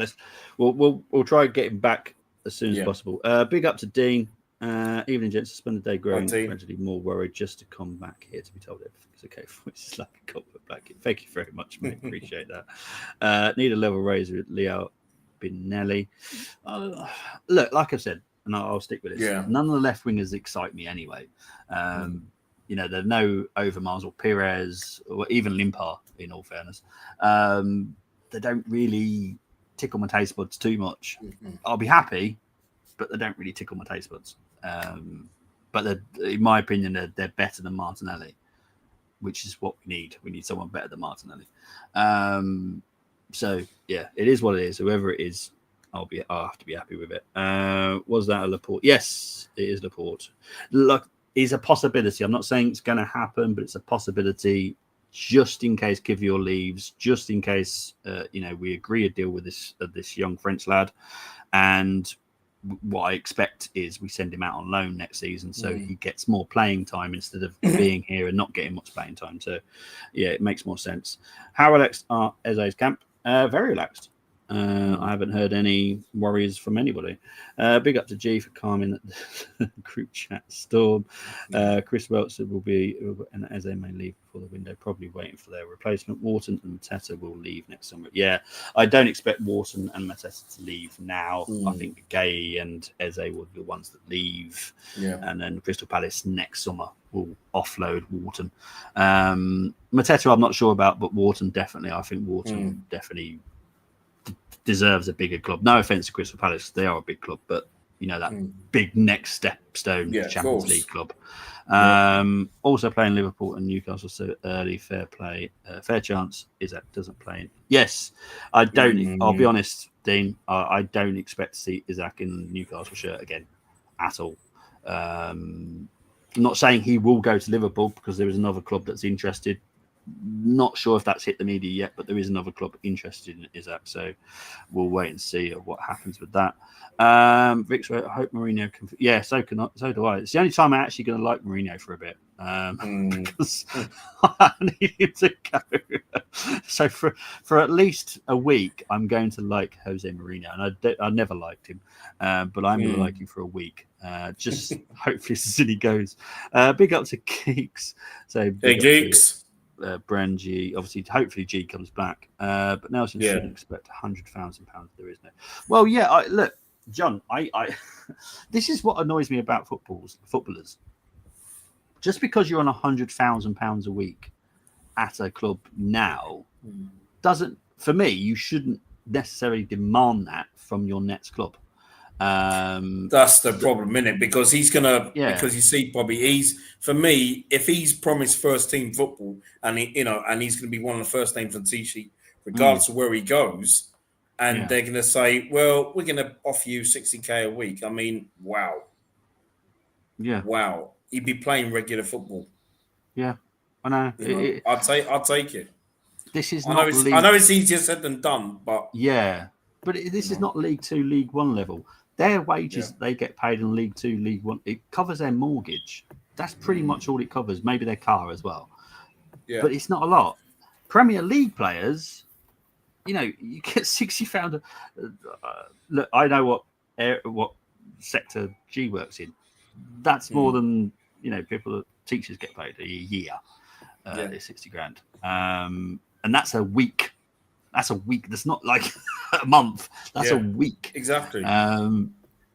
we'll try and get him back as soon as possible. Big up to Dean. Evening, gents. Spend the day growing, gradually more worried just to come back here to be told everything's okay. Which is like a comfort blanket. Thank you very much, mate. Appreciate that. Need a level raise with Leo Binelli. Look, like I said, and I'll stick with this. Yeah. None of the left wingers excite me anyway. You know, there are no Overmars or Pires or even Limpar, in all fairness. They don't really tickle my taste buds too much. I'll be happy, but they don't really tickle my taste buds. But in my opinion, they're better than Martinelli, which is what we need. We need someone better than Martinelli. So yeah, it is what it is. Whoever it is, I'll have to be happy with it. Was that a Laporte? Yes, it is Laporte. Look, it's a possibility. I'm not saying it's going to happen, but it's a possibility. Just in case Kivior leaves, just in case we agree a deal with this young French lad, and what I expect is we send him out on loan next season, so he gets more playing time instead of being here and not getting much playing time. So, yeah, it makes more sense. How relaxed are Eze's camp? Very relaxed. I haven't heard any worries from anybody. Big up to G for calming the group chat storm. Chris Weltzer will be, and Eze may leave before the window, probably waiting for their replacement. Wharton and Mateta will leave next summer. Yeah, I don't expect Wharton and Mateta to leave now. I think Gay and Eze will be the ones that leave. Yeah. And then Crystal Palace next summer will offload Wharton. Mateta I'm not sure about, but Wharton definitely. I think Wharton definitely deserves a bigger club. No offense to Crystal Palace, they are a big club, but that big next stepstone Champions League club. Also playing Liverpool and Newcastle so early. Fair play, fair chance. Isaac doesn't play. Yes, I don't. I'll be honest, Dean. I don't expect to see Isaac in the Newcastle shirt again at all. I'm not saying he will go to Liverpool because there is another club that's interested. Not sure if that's hit the media yet, but there is another club interested in Isaac, so we'll wait and see what happens with that. Victor, I hope Mourinho can. Yeah, so do I. It's the only time I'm actually going to like Mourinho for a bit because I need him to go. So for at least a week, I'm going to like Jose Mourinho, and I never liked him, but I'm going to like him for a week. Just hopefully as he goes. Big up to Geeks. So hey Geeks. Bren G, obviously, hopefully G comes back, but Nelson shouldn't expect £100,000. There is no. Well, yeah. Look, John. I this is what annoys me about footballers. Just because you're on £100,000 a week at a club now doesn't, for me, you shouldn't necessarily demand that from your next club. That's the problem, isn't it? Because he's gonna, because you see, Bobby, for me, if he's promised first team football and and he's gonna be one of the first names on the T-sheet, regardless of where he goes, and they're gonna say, well, we're gonna offer you 60k a week. I mean, wow. Yeah. Wow. He'd be playing regular football. Yeah. I know. I'd take it. This is I know it's easier said than done, but but this is not League 2, League 1 level. Their wages they get paid in League 2, League 1, it covers their mortgage. That's pretty much all it covers. Maybe their car as well. Yeah. But it's not a lot. Premier League players, you get £60,000. Look, I know what sector G works in. That's more than teachers get paid a year. It's 60 grand, and that's a week. That's a week. That's not like a month. That's a week. Exactly.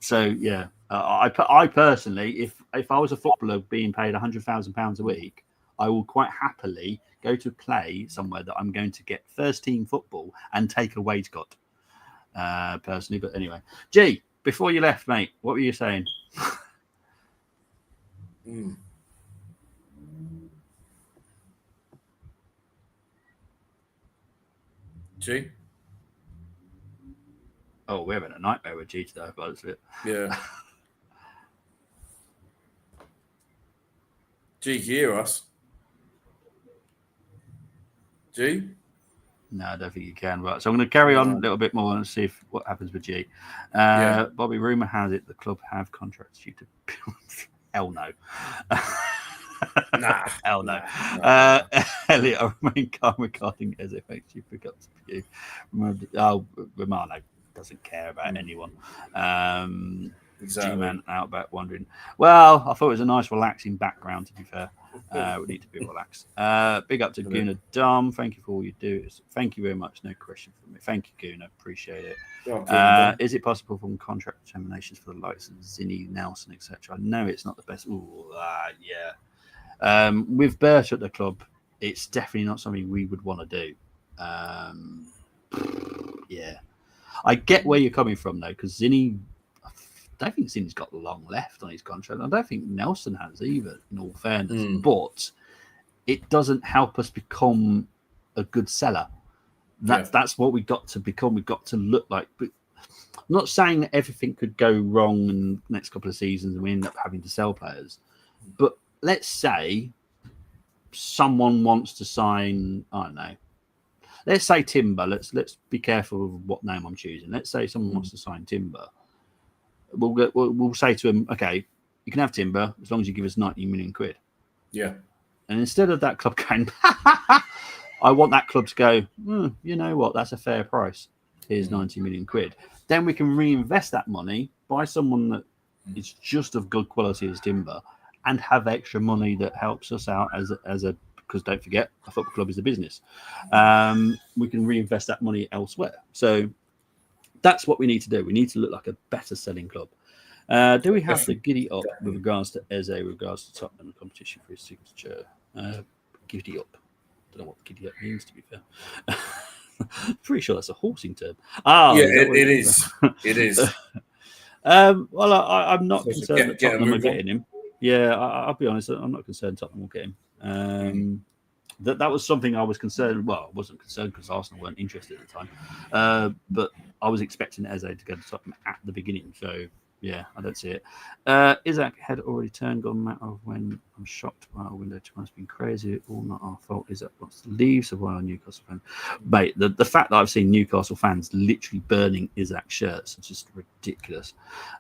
So yeah, I personally, if I was a footballer being paid £100,000 a week, I will quite happily go to play somewhere that I'm going to get first team football and take a wage cut. Personally, but anyway, G, before you left, mate, what were you saying? G? Oh, we're having a nightmare with G today, by the looks of it. Yeah. G, can you hear us? G? No, I don't think you can. Right, so I'm going to carry on a little bit more and see what happens with G. Bobby, rumour has it the club have contracts due to... Hell no. Nah. Hell no. Elliot, I remain calm regarding as it makes you pick up to you. Romano doesn't care about anyone. Exactly. G-Man Outback wondering. Well, I thought it was a nice relaxing background, to be fair. We need to be relaxed. Big up to Guna Dom. Thank you for all you do. Thank you very much. No question from me. Thank you, Guna. Appreciate it. Is it possible from contract determinations for the likes of Zinni, Nelson, etc.? No, it's not the best. Yeah. With Bert at the club, it's definitely not something we would want to do. Yeah. I get where you're coming from, though, because Zinni... I don't think Zinni's got long left on his contract. I don't think Nelson has either, in all fairness. But it doesn't help us become a good seller. That's what we got to become. We've got to look like. But I'm not saying that everything could go wrong in the next couple of seasons and we end up having to sell players. But let's say someone wants to sign, I don't know. Let's say Timber. Let's be careful of what name I'm choosing. Let's say someone wants to sign Timber. We'll say to him, okay, you can have Timber as long as you give us 90 million quid. Yeah. And instead of that club going, I want that club to go, you know what, that's a fair price. Here's 90 million quid. Then we can reinvest that money, buy someone that is just of good quality as Timber, and have extra money that helps us out as a because don't forget, a football club is a business. We can reinvest that money elsewhere. So that's what we need to do. We need to look like a better selling club. Do we have the giddy up with regards to Ezier, with regards to Tottenham competition for his signature? Giddy up. Don't know what giddy up means, to be fair. Pretty sure that's a horsing term. It is. It is. Well, I'm not concerned that Tottenham are getting him. Yeah, I'll be honest. I'm not concerned Tottenham will get him. That was something I was concerned. Well, I wasn't concerned because Arsenal weren't interested at the time. But I was expecting Ezier to go to Tottenham at the beginning. So, yeah, I don't see it. Isaac had already turned on matter of when I'm shocked by our window to us being crazy. All not our fault. Isaac wants to leave, so why are Newcastle fans? Mate, the fact that I've seen Newcastle fans literally burning Isaac shirts is just ridiculous.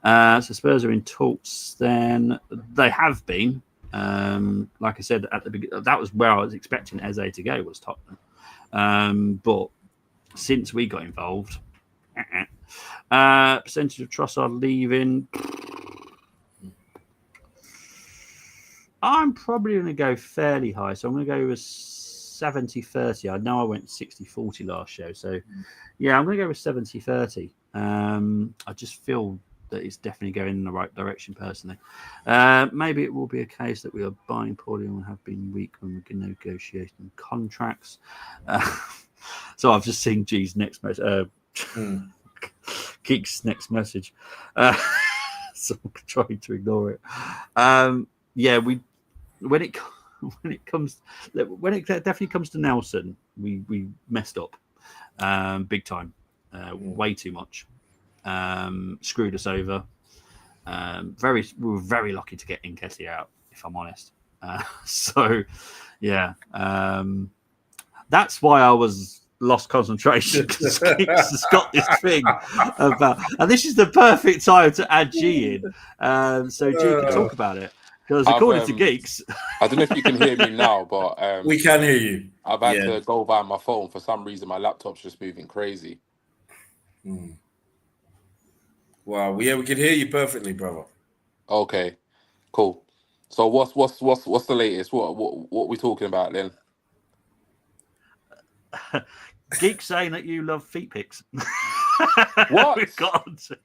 So Spurs are in talks then. They have been. Like I said at the beginning, that was where I was expecting Ezier to go, was Tottenham. But since we got involved, percentage of Trossard leaving, I'm probably going to go fairly high. So I'm going to go with 70-30. I know I went 60-40 last show. So, yeah, I'm going to go with 70-30. I just feel that it's definitely going in the right direction, personally. Maybe it will be a case that we are buying poorly and have been weak when we can negotiate contracts. So I've just seen G's next message. Geek's next message. So I'm trying to ignore it. Yeah, when it definitely comes to Nelson, we messed up big time, way too much. Screwed us over. We were very lucky to get Nketiah out, if I'm honest. So, yeah, that's why I was lost concentration, because Geeks has got this thing about, and this is the perfect time to add G in. So G can talk about it, because according to Geeks, I don't know if you can hear me now, but we can hear you. I've had to go by my phone for some reason. My laptop's just moving crazy. Wow, yeah, we can hear you perfectly, brother. Okay, cool. So what's the latest? What are we talking about then? Geek saying that you love feet pics. What? We've got on to.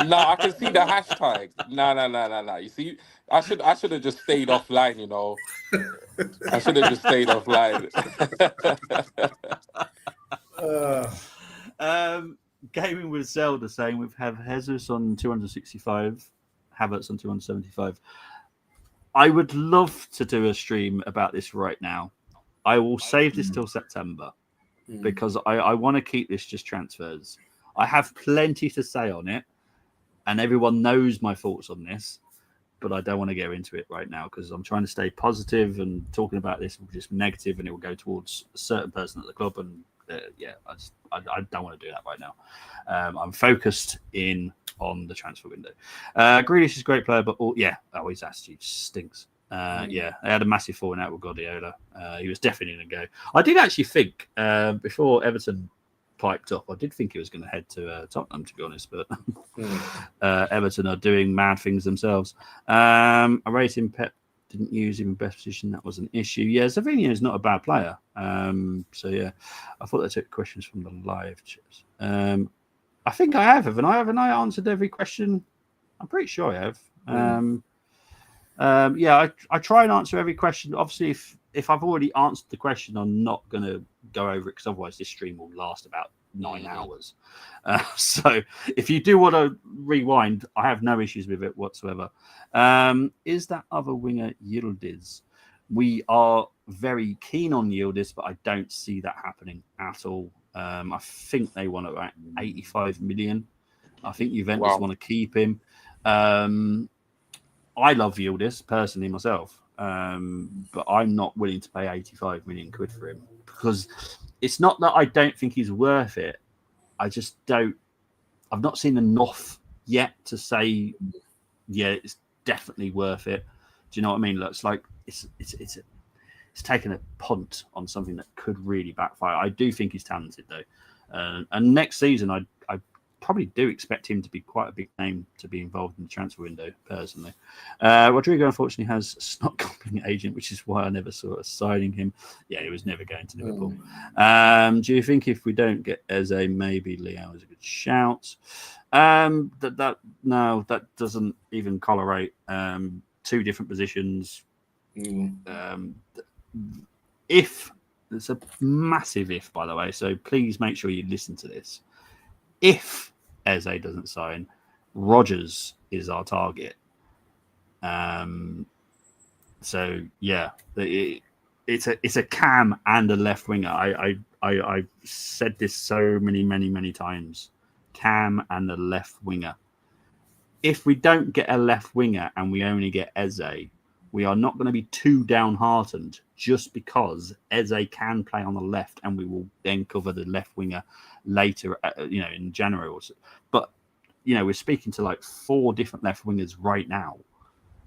No, I can see the hashtag. No. You see, I should have just stayed offline. You know, I should have just stayed offline. Gaming with Zelda saying we have Jesus on 265, Havertz on 275. I would love to do a stream about this right now. I will save this till September because I want to keep this just transfers. I have plenty to say on it, and everyone knows my thoughts on this, but I don't want to get into it right now because I'm trying to stay positive, and talking about this will just negative, and it will go towards a certain person at the club. And I don't want to do that right now. I'm focused in on the transfer window. Grealish is a great player, but his attitude stinks. They had a massive falling out with Guardiola. He was definitely going to go. I did actually think before Everton piped up, I did think he was going to head to Tottenham, to be honest, but Everton are doing mad things themselves. I rate him. Pep didn't use him in best position. That was an issue. Yeah, Savinho is not a bad player. I thought they took questions from the live chats. I think I have, haven't I? Haven't I answered every question? I'm pretty sure I have. I try and answer every question. Obviously, if I've already answered the question, I'm not going to go over it because otherwise this stream will last about 9 hours. So if you do want to rewind, I have no issues with it whatsoever. Is that other winger Yildiz? We are very keen on Yildiz, but I don't see that happening at all. I think they want about 85 million. I think Juventus want to keep him. I love Yildiz personally myself, but I'm not willing to pay 85 million quid for him because it's not that I don't think he's worth it. I just don't. I've not seen enough yet to say, yeah, it's definitely worth it. Do you know what I mean? Looks like it's taken a punt on something that could really backfire. I do think he's talented though, and next season I probably do expect him to be quite a big name to be involved in the transfer window, personally. Rodrigo, unfortunately, has a snot-gobbling agent, which is why I never saw us signing him. Yeah, he was never going to Liverpool. Do you think if we don't get Eze, maybe Leo is a good shout? That doesn't even correlate. 2 different positions. If it's a massive if, by the way, so please make sure you listen to this. If Eze doesn't sign, Rodgers is our target. So yeah, it's a cam and a left winger. I've said this so many times. Cam and a left winger. If we don't get a left winger and we only get Eze, we are not going to be too downhearted just because Eze can play on the left, and we will then cover the left winger later, in January or so. But we're speaking to like 4 different left wingers right now,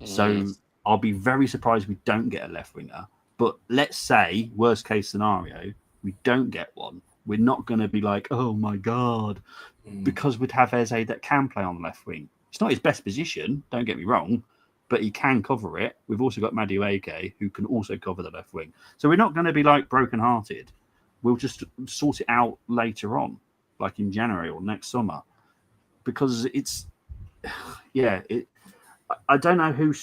so I'll be very surprised we don't get a left winger. But let's say worst case scenario, we don't get one. We're not going to be like, oh my god, because we'd have Eze that can play on the left wing. It's not his best position, don't get me wrong, but he can cover it. We've also got Madueke, who can also cover the left wing. So we're not going to be like brokenhearted. We'll just sort it out later on, like in January or next summer, because I don't know who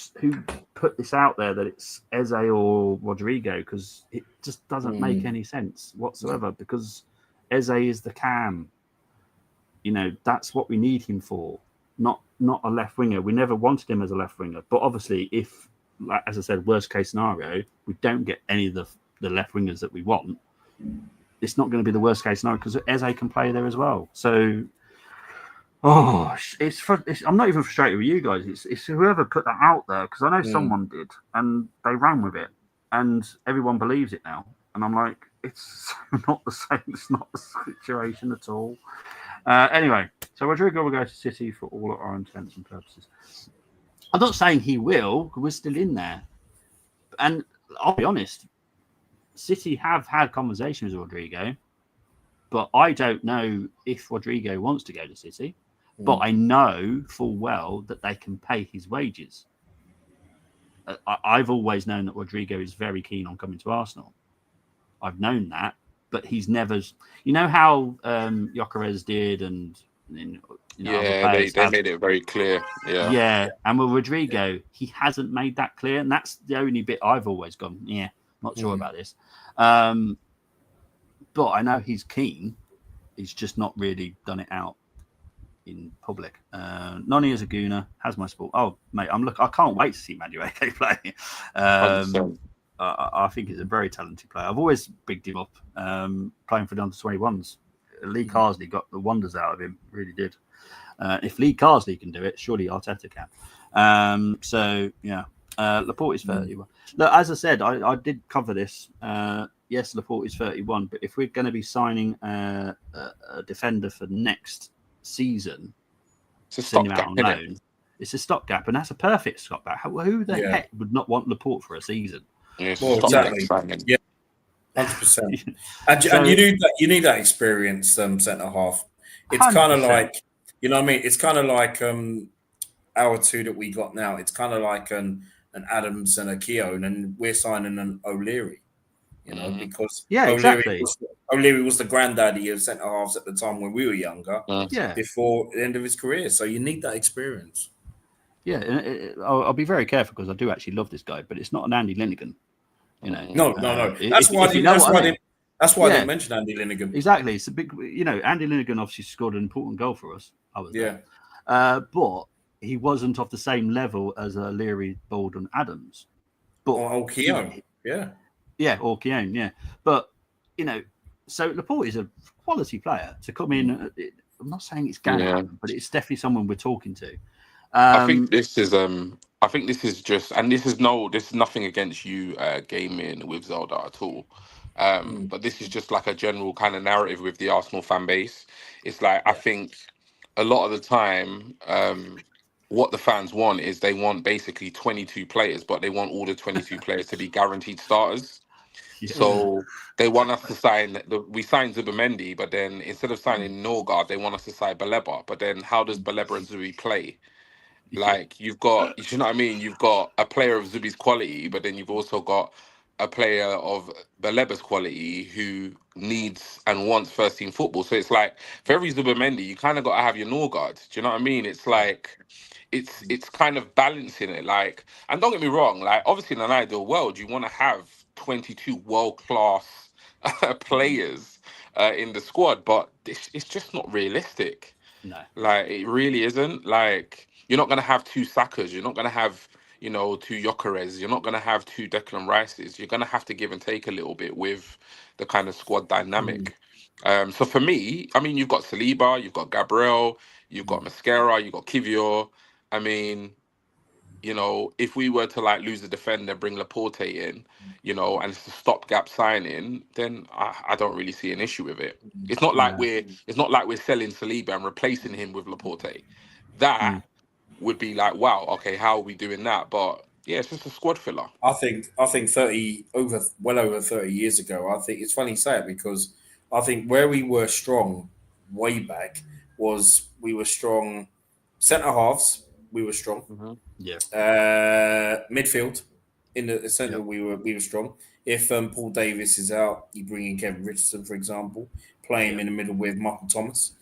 put this out there that it's Eze or Rodrigo, because it just doesn't make any sense whatsoever, because Eze is the cam. That's what we need him for, not a left winger. We never wanted him as a left winger, but obviously if, as I said, worst case scenario, we don't get any of the left wingers that we want, it's not going to be the worst case scenario because Eze can play there as well. So, I'm not even frustrated with you guys. It's whoever put that out there, because I know someone did and they ran with it, and everyone believes it now. And I'm like, it's not the same. It's not the situation at all. Anyway, so Rodrigo will go to City for all our intents and purposes. I'm not saying he will, because we're still in there. And I'll be honest, City have had conversations with Rodrigo, but I don't know if Rodrigo wants to go to City. But I know full well that they can pay his wages. I've always known that Rodrigo is very keen on coming to Arsenal. I've known that, but he's never... You know how Gyökeres did, and Other players they made it very clear. Yeah. And with Rodrigo, he hasn't made that clear. And that's the only bit I've always gone, not sure about this. But I know he's keen. He's just not really done it out in public. Noni is a gooner, has my sport. Oh, mate, I can't wait to see Madueke play. I think he's a very talented player. I've always bigged him up playing for the under-21s. Lee Carsley got the wonders out of him, really did. If Lee Carsley can do it, surely Arteta can. Laporte is 31. Look, as I said, I did cover this. Yes, Laporte is 31, but if we're going to be signing a defender for next season, it's a stopgap. It's a stopgap, and that's a perfect stopgap. Who the heck would not want Laporte for a season? Exactly. Yeah, 100%. And you need that experienced centre half. It's kind of like, you know what I mean? It's kind of like our two that we got now. It's kind of like an Adams and a Keown, and we're signing an O'Leary. Because O'Leary was the granddaddy of centre halves at the time when we were younger. Before the end of his career. So you need that experience. Yeah, I'll be very careful because I do actually love this guy, but it's not an Andy Linnigan. No. That's why I didn't mention Andy Linnigan. Exactly. It's a big, Andy Linnigan obviously scored an important goal for us. I was there. But he wasn't of the same level as Leary, Bold, and Adams. But or Keown. Or Keown, But, so Laporte is a quality player to come in. I'm not saying it's going to happen, but it's definitely someone we're talking to. I think this is just, and this is nothing against you gaming with Zelda at all. But this is just like a general kind of narrative with the Arsenal fan base. It's like, I think a lot of the time, what the fans want is they want basically 22 players, but they want all the 22 players to be guaranteed starters. So they want us to sign. We signed Zubimendi, but then instead of signing Norgard, they want us to sign Baleba. But then how does Baleba and Zubi play? Like, you've got, you know what I mean? You've got a player of Zubi's quality, but then you've also got a player of Baleba's quality who needs and wants first team football. So it's like, for every Zubimendi, you kind of got to have your Norgard. Do you know what I mean? It's like, it's kind of balancing it. Like, and don't get me wrong, like, obviously in an ideal world, you want to have 22 world-class players in the squad, but it's just not realistic. No. Like, it really isn't. Like, you're not going to have two Sakas. You're not going to have, two Gyökeres. You're not going to have two Declan Rices. You're going to have to give and take a little bit with the kind of squad dynamic. So for me, I mean, you've got Saliba, you've got Gabriel, you've got Mascara, you've got Kivior. I mean, if we were to like lose the defender, bring Laporte in, and it's a stopgap signing, then I don't really see an issue with it. It's not like we're selling Saliba and replacing him with Laporte. That would be like, wow, okay, how are we doing that? But yeah, it's just a squad filler. I think well over 30 years ago, I think it's funny you say it, because I think where we were strong way back was we were strong centre halves. We were strong. Midfield in the centre, we were strong. If Paul Davis is out, you bring in Kevin Richardson, for example, play him in the middle with Michael Thomas,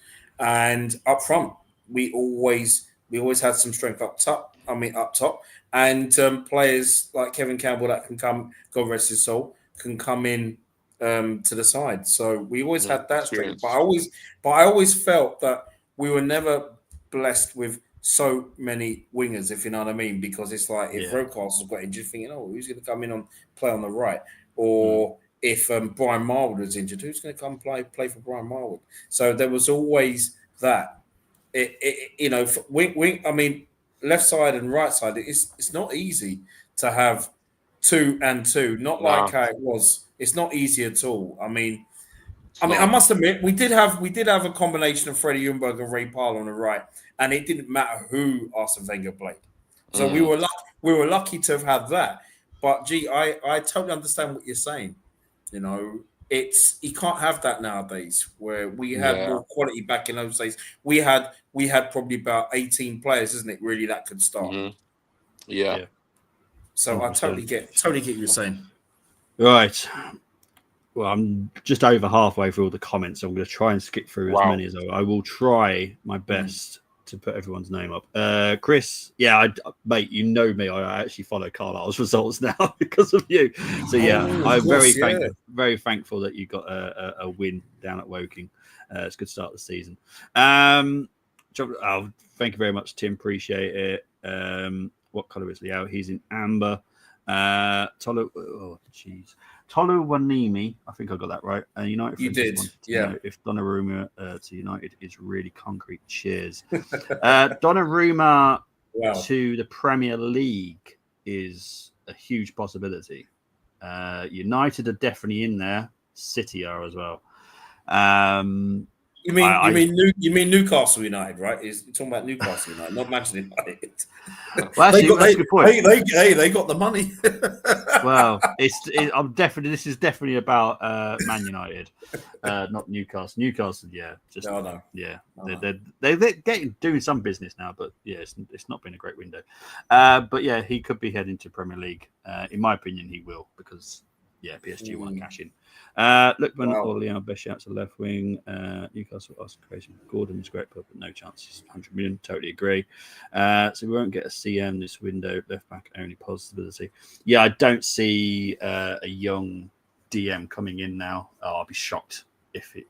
and up front we always had some strength up top, and players like Kevin Campbell that can come, God rest his soul, can come in to the side. So we always had that strength. But I always felt that we were never blessed with so many wingers, if you know what I mean, because it's like if Rocastle's got injured, thinking, who's going to come in play on the right, or if Brian Marwood was injured, who's going to come play for Brian Marwood? So there was always that. I mean, left side and right side, it's not easy to have 2 and 2. Not like how it was. It's not easy at all. I must admit, we did have a combination of Freddie Ljungberg and Ray Parlour on the right, and it didn't matter who Arsene Wenger played. So we were lucky to have had that. But I totally understand what you're saying. You can't have that nowadays, where we had more quality back in those days. We had probably about 18 players, isn't it, really, that could start. So 100%. I totally get what you're saying. Right. Well, I'm just over halfway through all the comments, so I'm going to try and skip through as many as I will try my best to put everyone's name up. Chris, mate, you know me. I actually follow Carlisle's results now because of you. So I'm very thankful that you got a win down at Woking. It's a good start of the season. Thank you very much, Tim. Appreciate it. What colour is Liao? He's in amber. Tolu Wanimi, I think I got that right. United. You did, yeah. If Donnarumma to United is really concrete. Cheers. Donnarumma to the Premier League is a huge possibility. United are definitely in there. City are as well. You mean Newcastle United, right? You're talking about Newcastle United, not Manchester United. Well, actually, that's a good point. They got the money. Well, this is definitely about Man United, not Newcastle. Newcastle, they're doing some business now, but it's not been a great window. But yeah, he could be heading to Premier League. In my opinion, he will because PSG want to cash in. Lookman or Leon, best shouts to left wing. Newcastle, Austin Creation. Gordon is great, but no chances. 100 million, totally agree. So we won't get a CM this window. Left back only possibility. Yeah, I don't see a young DM coming in now. I'll be shocked if it.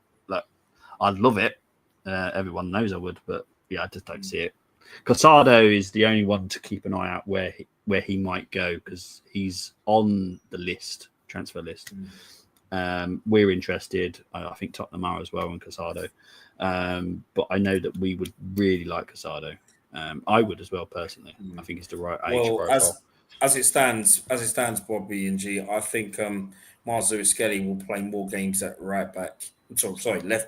I'd love it. Everyone knows I would, but I just don't see it. Casado is the only one to keep an eye out where he might go because he's on the transfer list. We're interested. I think Tottenham are as well in Casado. But I know that we would really like Casado. I would as well personally. I think it's the right age profile. As it stands, Bobby and G, I think Marzu Skelly will play more games at left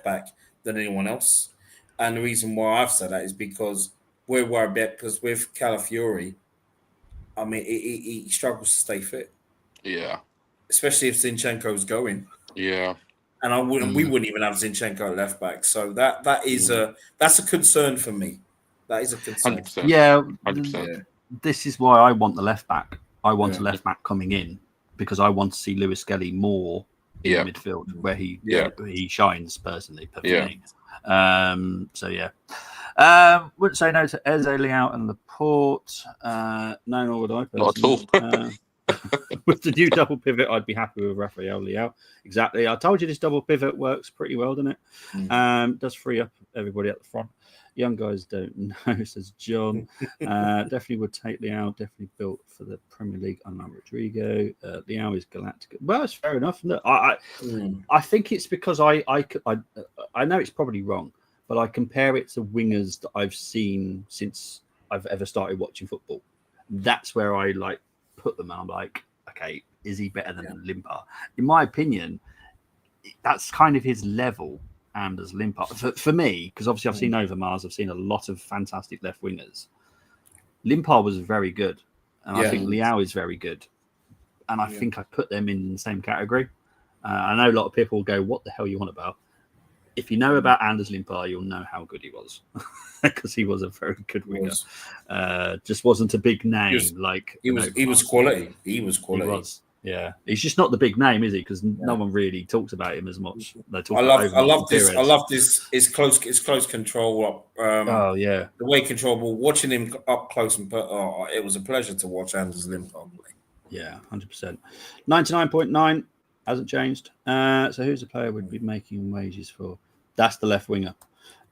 back than anyone else. And the reason why I've said that is because we're worried because with Calafiori, I mean, he struggles to stay fit. Yeah. Especially if Zinchenko's going. Yeah. And we wouldn't even have Zinchenko at left back. So that's a concern for me. That is a concern. 100%. Yeah. 100%. This is why I want the left back. I want a left back coming in because I want to see Lewis Skelly more in midfield where he shines personally. Me. Wouldn't say no to Ezier, Liao and Laporte. No, nor would I personally. Not at all. With the new double pivot, I'd be happy with Rafael Liao. Exactly. I told you this double pivot works pretty well, doesn't it? Does free up everybody at the front. Young guys don't know, says John. Definitely would take Liao. Definitely built for the Premier League. Unlike Rodrigo. Liao is galactic. Well, it's fair enough. No, I think it's because I know it's probably wrong, but I compare it to wingers that I've seen since I've ever started watching football. That's where I put them. I'm like, okay, is he better than Limpar? In my opinion, that's kind of his level. And as Limpar, for me, because obviously I've seen Overmars, I've seen a lot of fantastic left wingers. Limpar was very good, and I think Liao is very good, and I think I put them in the same category. I know a lot of people will go, "What the hell you want about?" If you know about Anders Limpar, you'll know how good he was, because he was a very good winger. Just wasn't a big name. He was quality. He was quality. He was. Yeah, he's just not the big name, is he? Because no one really talks about him as much. I love this. It's close control. The way control ball. Watching him up close and it was a pleasure to watch Anders Limpar play. Yeah, 100%. 99.9 hasn't changed. So who's the player we'd be making wages for? That's the left winger.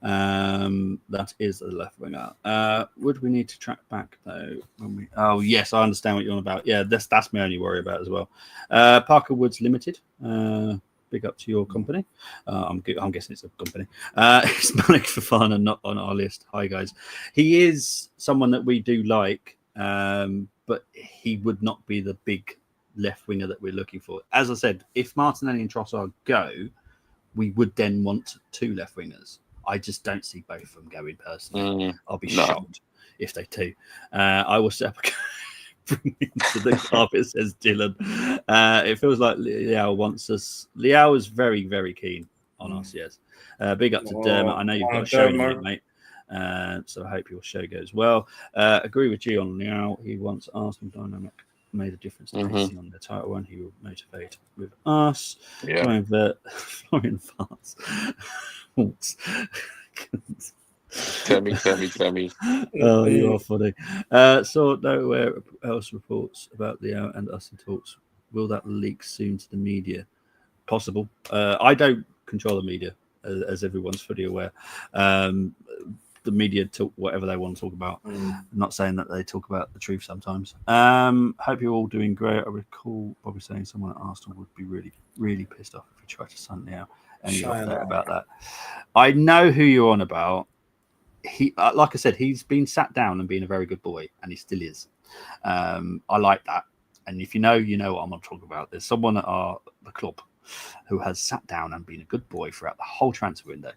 That is the left winger. Would we need to track back though? Oh yes, I understand what you're on about. Yeah, that's my only worry about as well. Parker Woods Limited. Big up to your company. I'm guessing it's a company. It's Malik Fofana not on our list. Hi guys. He is someone that we do like, but he would not be the big left winger that we're looking for. As I said, if Martinelli and Trossard go, we would then want two left wingers. I just don't see both of them going personally. I'll be shocked if they do. I will set up bring into the carpet, says Dylan. It feels like Liao wants us. Liao is very, very keen on us, yes. Big up to Dermot. I know you've got a show in it, mate. So I hope your show goes well. Agree with you on Liao. He wants Arsenal dynamic made a difference to AC on the title one. He will motivate with us. Florian Farts. Tell me. Oh, you are funny. So nowhere else reports about Liao and us in talks. Will that leak soon to the media? Possible. I don't control the media, as everyone's fully aware. The media talk whatever they want to talk about. I'm not saying that they talk about the truth sometimes. Hope you're all doing great. I recall Bobby saying someone at Arsenal would be really, really pissed off if we tried to sign Liao. Any update about that? I know who you're on about. He, like I said, he's been sat down and been a very good boy, and he still is. I like that. And if you know what I'm going to talk about. There's someone at the club who has sat down and been a good boy throughout the whole transfer window,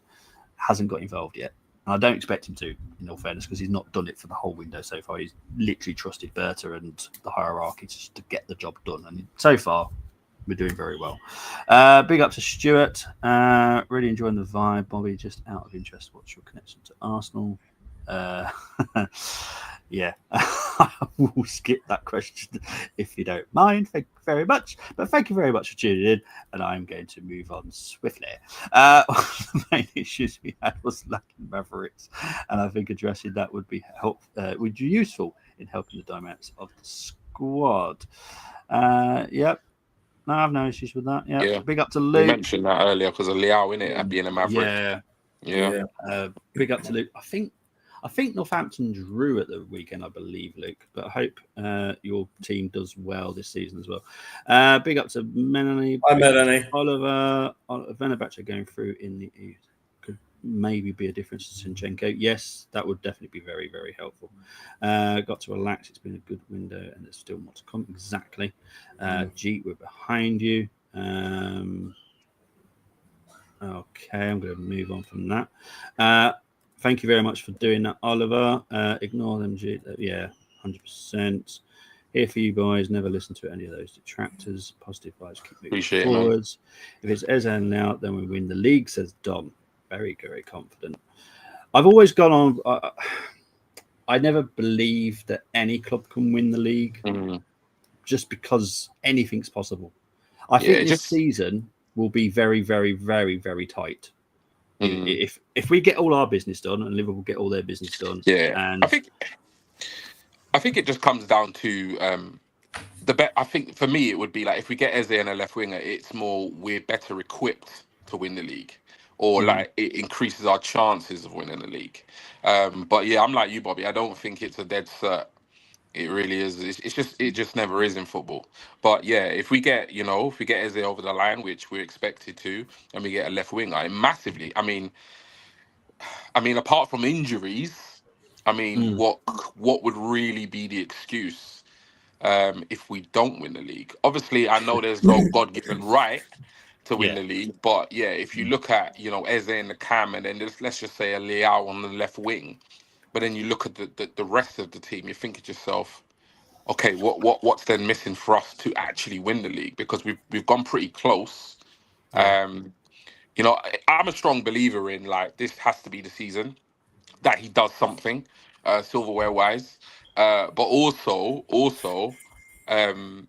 hasn't got involved yet. And I don't expect him to, in all fairness, because he's not done it for the whole window so far. He's literally trusted Berta and the hierarchy just to get the job done. And so far, we're doing very well. Big up to Stuart. Really enjoying the vibe. Bobby, just out of interest, what's your connection to Arsenal? Yeah, I will skip that question if you don't mind. Thank you very much. But thank you very much for tuning in, and I'm going to move on swiftly. One of the main issues we had was lacking Mavericks, and I think addressing that would be useful in helping the dynamics of the squad. Yep. No, I have no issues with that. Yeah. Big up to Luke. You mentioned that earlier because of Liao, innit? Being a Maverick. Yeah. Big up to Luke. I think Northampton drew at the weekend, I believe, Luke. But I hope your team does well this season as well. Big up to Melanie. Hi, Melanie. Oliver Venabacha going through in the could maybe be a difference to Sinchenko. Yes, that would definitely be very, very helpful. Got to relax. It's been a good window, and there's still more to come. Exactly. Jeet, we're behind you. Okay, I'm going to move on from that. Thank you very much for doing that, Oliver. Ignore them, Jeet. Yeah, 100%. Here for you boys. Never listen to any of those detractors. Positive vibes. Keep moving forwards. If it's Ezier now, then we win the league, says Dom. Very, very confident. I've always gone on. I never believed that any club can win the league just because anything's possible. I think this season will be very, very, very, very tight. If we get all our business done and Liverpool get all their business done, and I think it just comes down to I think for me it would be like if we get Ezier and a left winger, it's more we're better equipped to win the league, or like it increases our chances of winning the league. But yeah, I'm like you, Bobby. I don't think it's a dead cert. It really is. It just never is in football. But yeah, if we get Ezier over the line, which we're expected to, and we get a left winger, it massively. I mean, apart from injuries, what would really be the excuse if we don't win the league? Obviously, I know there's no God-given right to win the league, but yeah, if you look at Eze in the cam, and then let's just say a Liao on the left wing, but then you look at the rest of the team, you think to yourself, okay, what's then missing for us to actually win the league? Because we've gone pretty close. I'm a strong believer in like this has to be the season that he does something silverware wise, but also I'm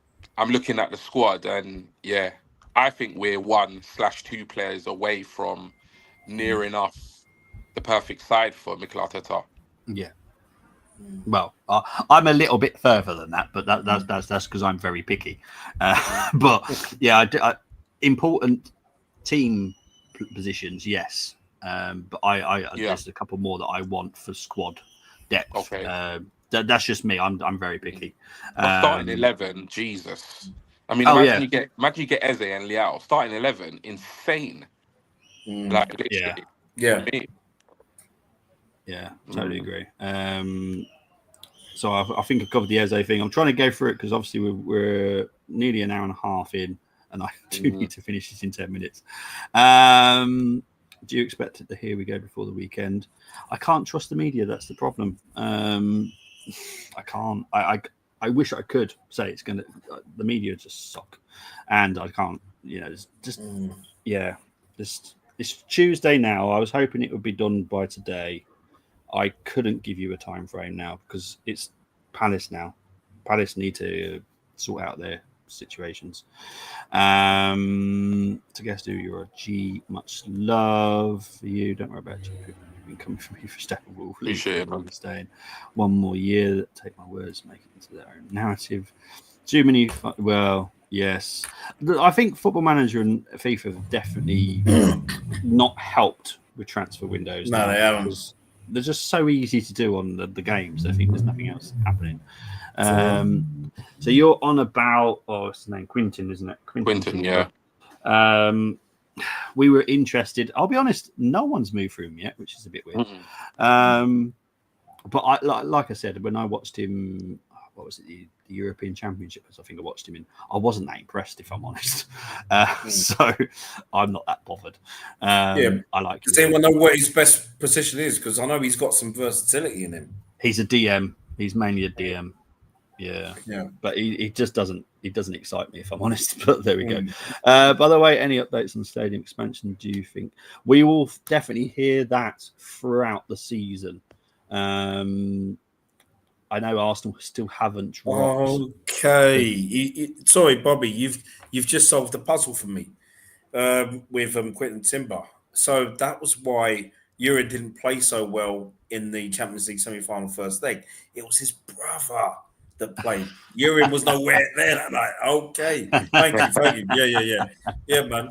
looking at the squad, and yeah, I think we're 1/2 players away from near enough the perfect side for Mikel Arteta. Yeah. Well, I'm a little bit further than that, but that's because I'm very picky. But yeah, important team positions, yes. But there's a couple more that I want for squad depth. Okay. That's just me. I'm very picky. Starting 11, Jesus. I mean, imagine you get Eze and Liao starting 11, insane. Like literally. Yeah, totally agree. So I think I've covered the Eze thing. I'm trying to go through it because obviously we're nearly an hour and a half in, and I do need to finish this in 10 minutes. Do you expect it to here we go before the weekend? I can't trust the media. That's the problem. I can't. I wish I could say it's going to. The media just suck, and I can't. It's just It's Tuesday now. I was hoping it would be done by today. I couldn't give you a time frame now because it's Palace now. Palace need to sort out their situations. To guess who you're a G, much love for you. Don't worry about it. You've been coming from me for Steppenwolf. Appreciate it, staying one more year. Take my words, make it into their own narrative. Too many. Well, yes. I think Football Manager and FIFA have definitely not helped with transfer windows. No, they haven't. They're just so easy to do on the games. I think there's nothing else happening. So you're on about, what's his name? Quinton, isn't it? Quinton, yeah. We were interested. I'll be honest, no one's moved through him yet, which is a bit weird. But like I said, when I watched him, what was it, the European Championships, I think I watched him in, I wasn't that impressed, if I'm honest. So I'm not that bothered. I like. Does anyone know what his best position is? Because I know he's got some versatility in him. He's a DM. He's mainly a DM. Yeah. But he just doesn't excite me, if I'm honest. But there we go. By the way, any updates on stadium expansion? Do you think we will definitely hear that throughout the season? I know Arsenal still haven't dropped. Okay. Sorry, Bobby, you've just solved the puzzle for me with Quinton Timber. So that was why Euro didn't play so well in the Champions League semi-final first leg. It was his brother that played. Urim was nowhere there that night. Okay. Thank you. Yeah, man.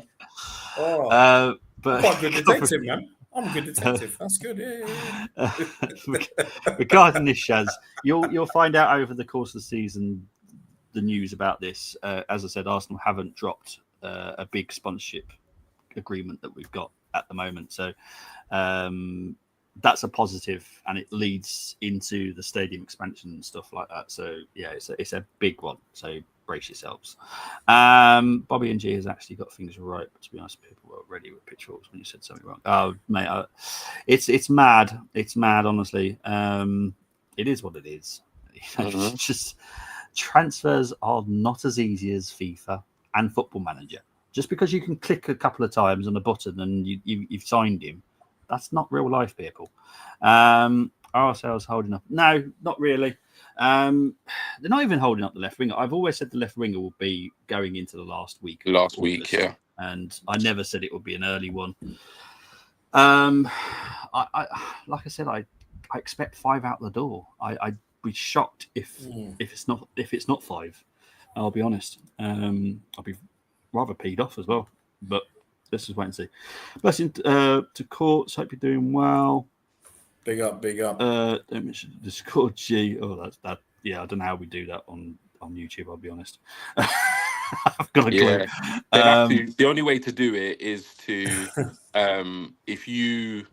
Oh, but quite a good detective, man. I'm a good detective. That's good. Yeah. Regarding this, Shaz, you'll find out over the course of the season the news about this. As I said, Arsenal haven't dropped a big sponsorship agreement that we've got at the moment. So that's a positive, and it leads into the stadium expansion and stuff like that. So yeah, it's a big one. So brace yourselves. Bobby and G has actually got things right, but to be honest, people were ready with pitchforks when you said something wrong. Oh mate, it's mad. It's mad, honestly. It is what it is. It's just transfers are not as easy as FIFA and Football Manager. Just because you can click a couple of times on a button and you've signed him, that's not real life, people. Are ourselves holding up? No, not really. They're not even holding up the left winger. I've always said the left winger will be going into the last week. Yeah. And I never said it would be an early one. I like I said, I expect 5 out the door. I'd be shocked if it's not 5. I'll be honest. I'll be rather peed off as well. But let's just wait and see. Blessing to Courts. Hope you're doing well. Big up. Don't mention the Discord G. Oh, that's that. Yeah, I don't know how we do that on YouTube. I'll be honest. I've got a clue. The only way to do it is to if you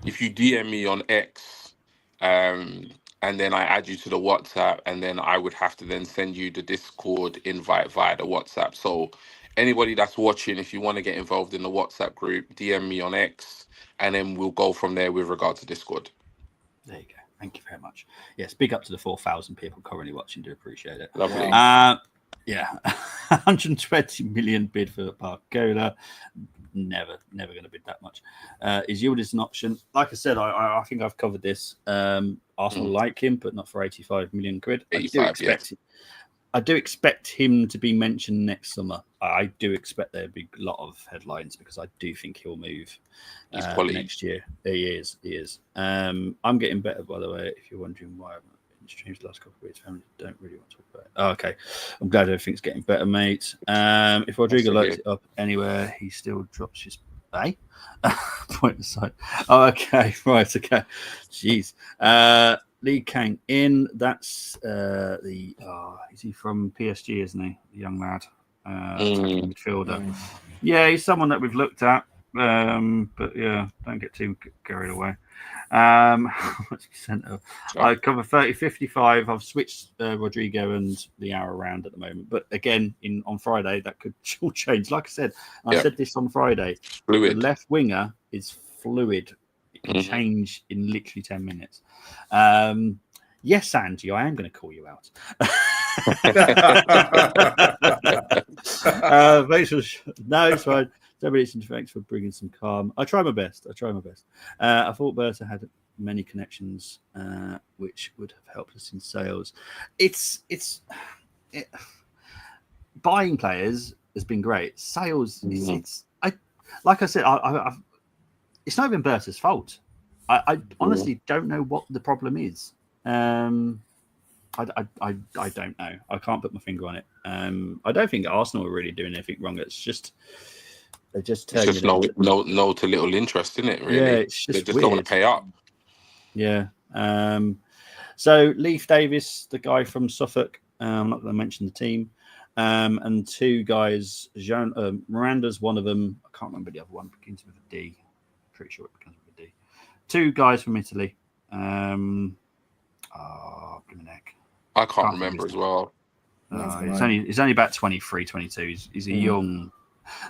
DM me on X, and then I add you to the WhatsApp, and then I would have to then send you the Discord invite via the WhatsApp. So anybody that's watching, if you want to get involved in the WhatsApp group, DM me on X, and then we'll go from there with regard to Discord. There you go. Thank you very much. Yes, big up to the 4,000 people currently watching. Do appreciate it. Lovely. Yeah, 120 million bid for Barcola. Never going to bid that much. Is Yildiz an option? Like I said, I think I've covered this. Arsenal like him, but not for 85 million quid. I do expect him to be mentioned next summer. I do expect there'll be a lot of headlines because I do think he'll move next year. He is. I'm getting better, by the way, if you're wondering why I've been streamed the last couple of weeks. Family don't really want to talk about it. Oh, okay. I'm glad everything's getting better, mate. If Rodrigo loads it up anywhere, he still drops his... Point aside. Oh, okay. Right, okay. Jeez. Lee Kang in. That's is he from PSG, isn't he? The young lad, midfielder. Yeah, he's someone that we've looked at. But yeah, don't get too carried away. What's percent? I cover 30-55. I've switched Rodrigo and the hour around at the moment. But again, on Friday, that could all change. Like I said, I said this on Friday. Fluid. The left winger is fluid. It can change in literally 10 minutes. Yes, Angie, I am going to call you out. No, it's fine. Thanks for bringing some calm. I try my best. I thought Berta had many connections, which would have helped us in sales. buying players has been great. Sales, like I said, it's not even Berta's fault. I honestly don't know what the problem is. I don't know. I can't put my finger on it. I don't think Arsenal are really doing anything wrong. It's just they're just no to little interest in it. Really, yeah, it's just they just weird. don't want to pay up. Yeah. So Leif Davis, the guy from Suffolk, I'm not going to mention the team, and two guys. Miranda's one of them. I can't remember the other one. Begins with a D. Pretty sure it begins with a D. Two guys from Italy. Give me neck. I can't remember as well. He's only about 23, 22. He's a young.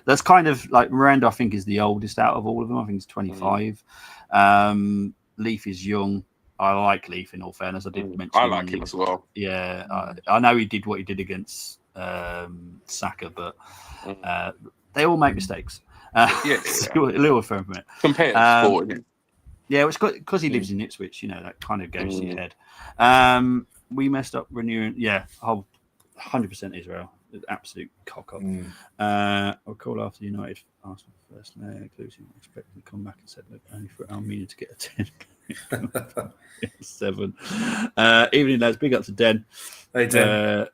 That's kind of like Miranda. I think is the oldest out of all of them. I think he's 25. Leaf is young. I like Leaf. In all fairness, I did mention. I like him as well. Yeah, I know he did what he did against Saka, but they all make mistakes. A little firm from it. Compared to sport, yeah, it's because he lives in Ipswich. That kind of goes to your head. We messed up renewing. Yeah, 100% Israel. Absolute cock up. I'll call after United Arsenal first leg. Inclusive, expecting to come back and said, look, only for Almeida to get a 10. 7. Evening, lads. Big up to Den. Hey, Den.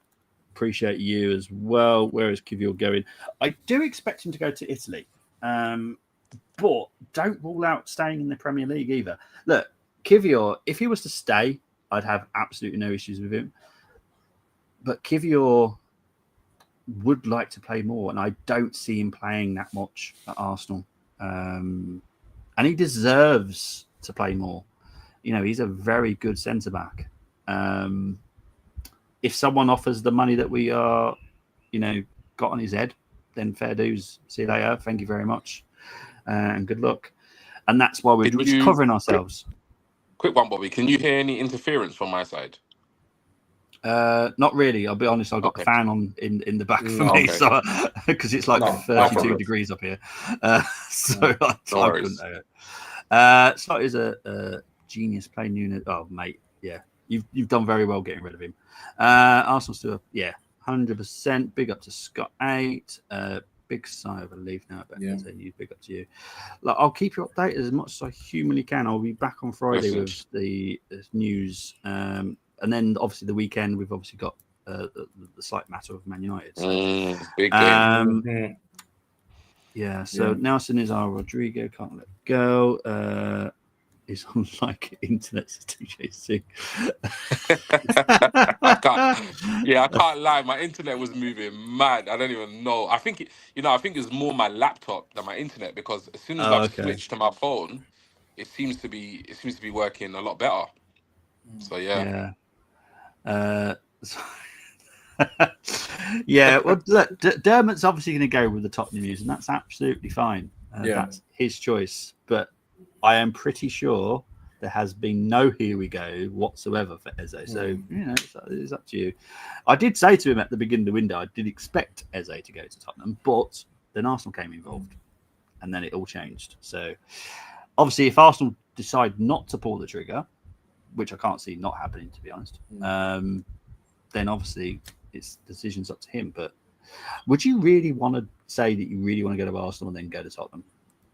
Appreciate you as well. Where is Kivior going? I do expect him to go to Italy. But don't rule out staying in the Premier League either. Look, Kivior, if he was to stay, I'd have absolutely no issues with him. But Kivior would like to play more, and I don't see him playing that much at Arsenal. And he deserves to play more. He's a very good centre-back. If someone offers the money that we are, got on his head, then fair dues. See you later. Thank you very much. And good luck. And that's why we're just covering ourselves. Quick one, Bobby. Can you hear any interference from my side? Not really. I'll be honest. I've got the fan on in the back for me, so because it's like 32 degrees up here. So I couldn't know it. Slot is a genius playing unit. Oh, mate, yeah, you've done very well getting rid of him. Arsenal still, 100%. Big up to Scott 8. Big sigh of relief now. Big up to you. Look, I'll keep you updated as much as I humanly can. I'll be back on Friday with the news. And then obviously the weekend we've obviously got the slight matter of Man United. So, big game. So Nelson is our Rodrigo, can't let go. Is on like internet system chasing. I can't lie. My internet was moving mad. I don't even know. I think it's more my laptop than my internet, because as soon as I've switched to my phone, it seems to be working a lot better. So well, look, Dermot's obviously going to go with the top news, and that's absolutely fine. That's his choice. But I am pretty sure there has been no here we go whatsoever for Eze. So, it's up to you. I did say to him at the beginning of the window, I did expect Eze to go to Tottenham, but then Arsenal came involved, and then it all changed. So, obviously, if Arsenal decide not to pull the trigger, which I can't see not happening, to be honest, then obviously it's decisions up to him. But would you really want to say that you really want to go to Arsenal and then go to Tottenham?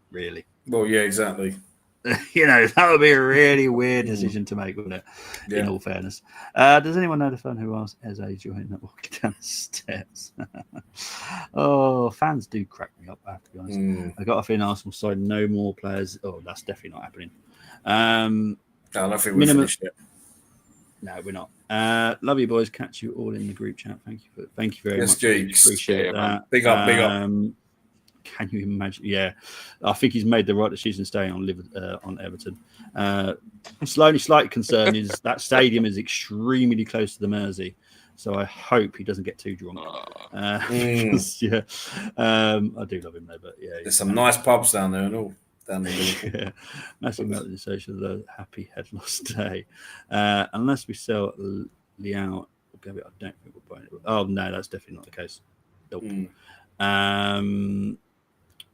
Really? Well, yeah, exactly. That would be a really weird decision to make, wouldn't it? Yeah. In all fairness. Does anyone know the fan who asked Eze joining that walking down the steps? Fans do crack me up, I have to be honest. I got a feeling Arsenal side no more players. Oh, that's definitely not happening. I don't think we've finished it. No, we're not. Love you, boys. Catch you all in the group chat. Thank you very much. Jakes. Appreciate that. Big up. Can you imagine? Yeah, I think he's made the right decision staying on Everton. Only slight concern is that stadium is extremely close to the Mersey, so I hope he doesn't get too drunk. Because, I do love him though, but there's some nice pubs down there and all. Massive amount of social the happy head loss day. Unless we sell Liao, I don't think we're buying it. Oh no, that's definitely not the case. Nope.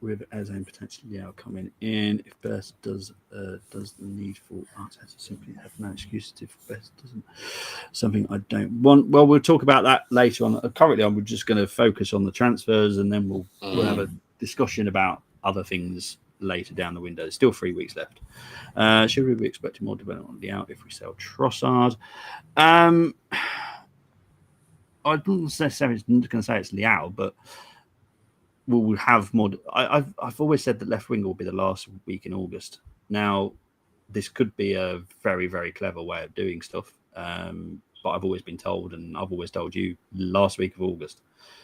with Ezier and potentially coming in. If Best does the needful, Arteta simply have no excuses. If Best doesn't, something I don't want. Well, we'll talk about that later on. Currently, I'm just going to focus on the transfers, and then we'll have a discussion about other things later down the window. There's still 3 weeks left. Should we be expecting more development on the out if we sell Trossard? I don't necessarily going to say it's Liao, but we'll have more. I've always said that left wing will be the last week in August. Now, this could be a very, very clever way of doing stuff, but I've always been told, and I've always told you, last week of August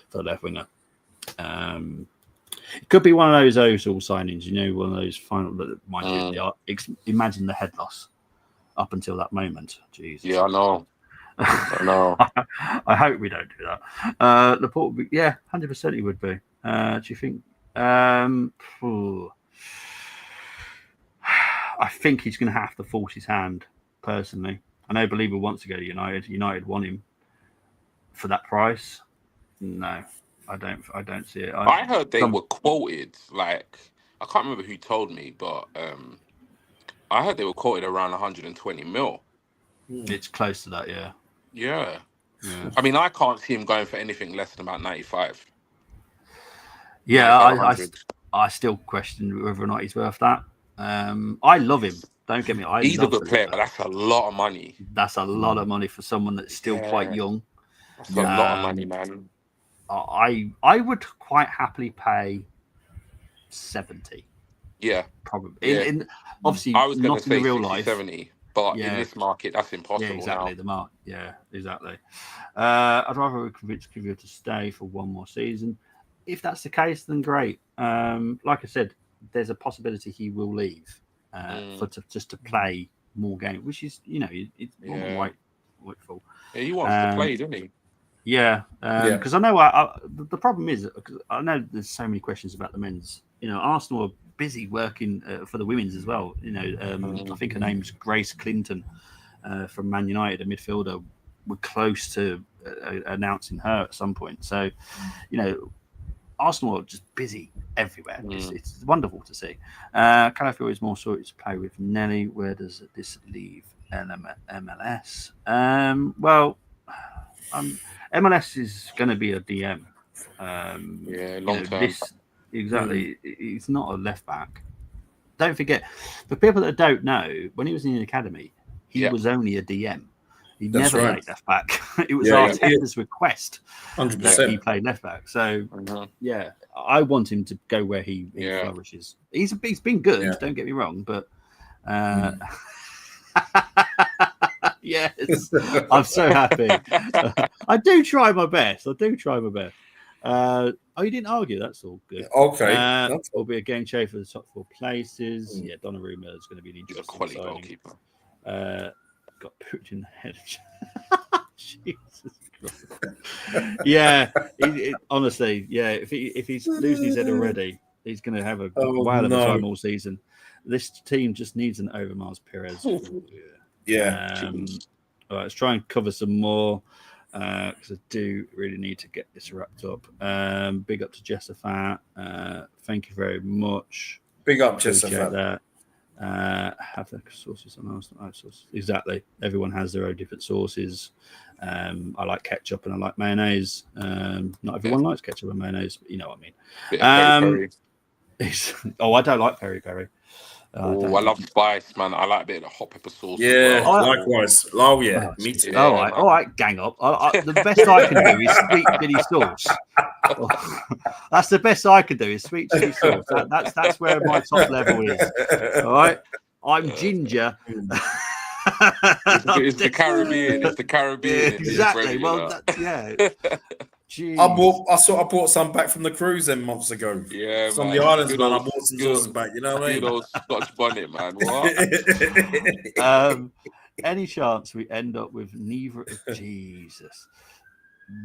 for the left winger. It could be one of those Ozil signings, one of those final. Mind you, imagine the head loss up until that moment. Jesus. Yeah, I know. I know. I hope we don't do that. Laporte would be, 100% he would be. Do you think? I think he's going to have to force his hand. Personally, I know Believer wants to go to United. United want him for that price. No, I don't see it. I heard they were quoted. Like, I can't remember who told me, but I heard they were quoted around 120 mil. It's close to that, yeah. Yeah. I mean, I can't see him going for anything less than about 95. Yeah, I still question whether or not he's worth that. I love him. Don't get me. He's a good player, but that's a lot of money. That's a lot of money for someone that's still quite young. That's a lot of money, man. I would quite happily pay 70. Yeah, probably. In obviously, I was going not to say in real 60, life. 70, but in this market, that's impossible. Yeah, exactly. Now. The mark. Yeah, exactly. I'd rather convince Kivio to stay for one more season. If that's the case, then great. Like I said, there's a possibility he will leave just to play more games, which is it's more than rightful. Yeah, he wants to play, doesn't he? Yeah, because I know the problem is because I know there's so many questions about the men's. Arsenal are busy working for the women's as well. I think her name's Grace Clinton from Man United, a midfielder. We're close to announcing her at some point. So, Arsenal are just busy everywhere. It's wonderful to see. Calafiori is more sorted to play with Nelly. Where does this leave MLS? MLS is going to be a DM. Long term. Exactly. He's not a left back. Don't forget, for people that don't know, when he was in the academy, he was only a DM. He never played left back. It was Arteta's request 100%. that he played left back. So, I want him to go where he flourishes. He's been good, don't get me wrong, but yes, I'm so happy. I do try my best. You didn't argue. That's all good. Okay. Will be a game changer for the top 4 places. Yeah, Donnarumma is going to be an interesting quality signing. goalkeeper. Got put in the head. Jesus Christ. Yeah, honestly, yeah. If he's losing his head already, he's going to have a while of a time all season. This team just needs an Overmars Perez. Yeah. All right, let's try and cover some more because I do really need to get this wrapped up. Big up to Jessafat. Thank you very much. Big up, Jessafat. Have the sources on sources. Exactly. Everyone has their own different sources. I like ketchup and I like mayonnaise. Not everyone likes ketchup and mayonnaise, but you know what I mean. I don't like peri peri. I love spice, man. I like a bit of hot pepper sauce. Yeah, likewise. Oh, yeah, me too. All right, gang up. The best I can do is sweet chili sauce. That's the best I can do is sweet chili sauce. That's where my top level is. All right, I'm ginger. It's the Caribbean. It's the Caribbean. Exactly. Well, yeah. Jeez. I bought some back from the cruise then months ago. Yeah, some of the islands, man. I bought some sauces back. You know what I mean? Good old Scotch bonnet, man. What? Any chance we end up with neither? Jesus.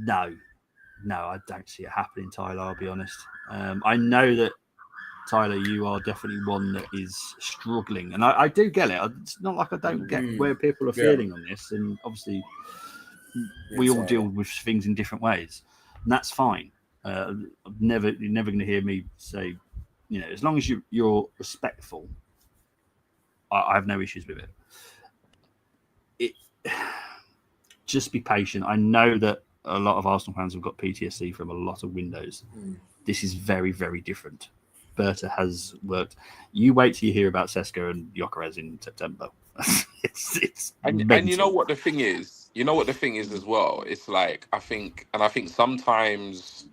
No, I don't see it happening, Tyler. I'll be honest. I know that Tyler, you are definitely one that is struggling, and I do get it. It's not like I don't get where people are feeling on this, and obviously we all deal with things in different ways, and that's fine. You're never going to hear me say, as long as you're respectful, I have no issues with it. Just be patient. I know that a lot of Arsenal fans have got PTSD from a lot of windows. This is very, very different. Berta has worked. You wait till you hear about Seska and Gyökeres in September. it's and you know what the thing is? You know what the thing is as well? It's like I think sometimes,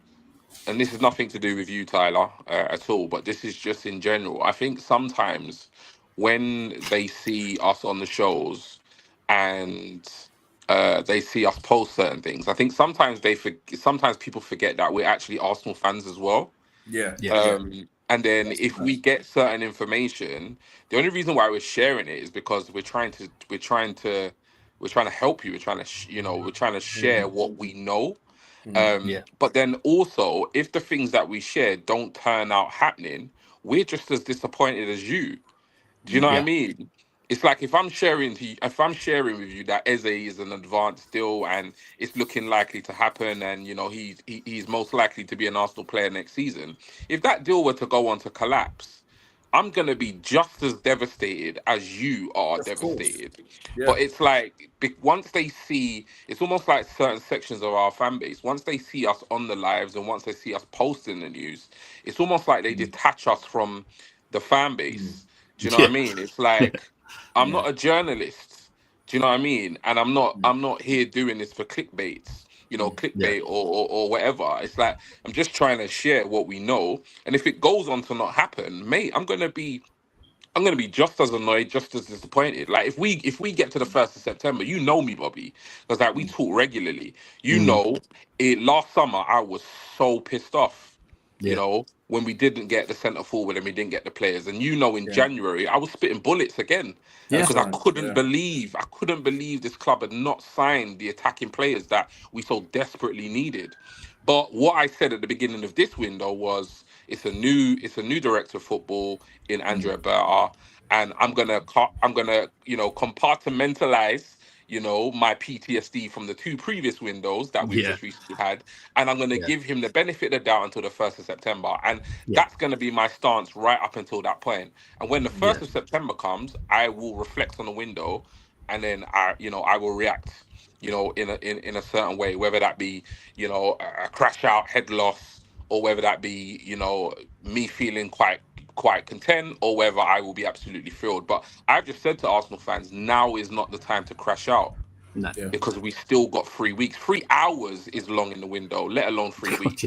and this is nothing to do with you, Tyler, at all, but this is just in general. I think sometimes when they see us on the shows and they see us post certain things, I think sometimes sometimes people forget that we're actually Arsenal fans as well. Yeah. And then if we get certain information, the only reason why we're sharing it is because we're trying to help you. We're trying to we're trying to share what we know. But then also, if the things that we share don't turn out happening, we're just as disappointed as you. Do you know what I mean? It's like if I'm sharing with you that Eze is an advanced deal and it's looking likely to happen, and he's most likely to be an Arsenal player next season. If that deal were to go on to collapse, I'm gonna be just as devastated as you are devastated. Yeah. But it's like once they see, it's almost like certain sections of our fan base. Once they see us on the lives and once they see us posting the news, it's almost like they detach us from the fan base. Do you know what I mean? It's like I'm not a journalist. Do you know what I mean? And I'm not here doing this for clickbaits, clickbait or whatever. It's like I'm just trying to share what we know. And if it goes on to not happen, mate, I'm gonna be just as annoyed, just as disappointed. Like if we get to the 1st of September, you know me, Bobby, because like we talk regularly. Last summer I was so pissed off. When we didn't get the centre forward and we didn't get the players. And in January, I was spitting bullets again. Because I couldn't believe this club had not signed the attacking players that we so desperately needed. But what I said at the beginning of this window was it's a new director of football in Andrea Berta, and I'm gonna compartmentalize my PTSD from the 2 previous windows that we've just recently had, and I'm going to give him the benefit of the doubt until the 1st of September. And that's going to be my stance right up until that point. And when the 1st of September comes, I will reflect on the window, and then I will react, in a certain way, whether that be, a crash out, head loss, or whether that be, me feeling quite content, or whether I will be absolutely thrilled. But I've just said to Arsenal fans, now is not the time to crash out. No. Because we still got 3 weeks. 3 hours is long in the window, let alone 3 weeks.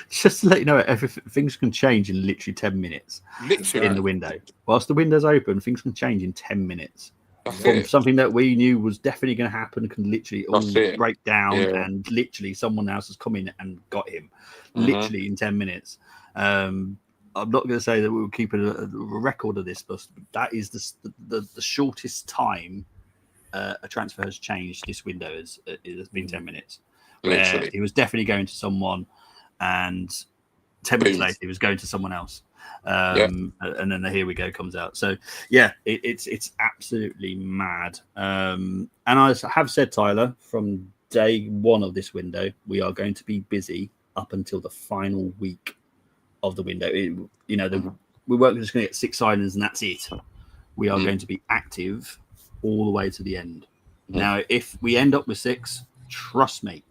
Just to let you know, things can change in literally 10 minutes. Literally. In the window. Whilst the window's open, things can change in 10 minutes. From something that we knew was definitely going to happen can literally all break down, and literally someone else has come in and got him. Literally in 10 minutes. I'm not going to say that we will keep a record of this, but that is the shortest time a transfer has changed this window. It has been 10 minutes. Where he was definitely going to someone, and 10 minutes later he was going to someone else. And then the Here We Go comes out. So it's absolutely mad. And I have said, Tyler, from day one of this window, we are going to be busy up until the final week of the window. We weren't just going to get 6 signings and that's it. We are going to be active all the way to the end. Now, if we end up with 6, trust me,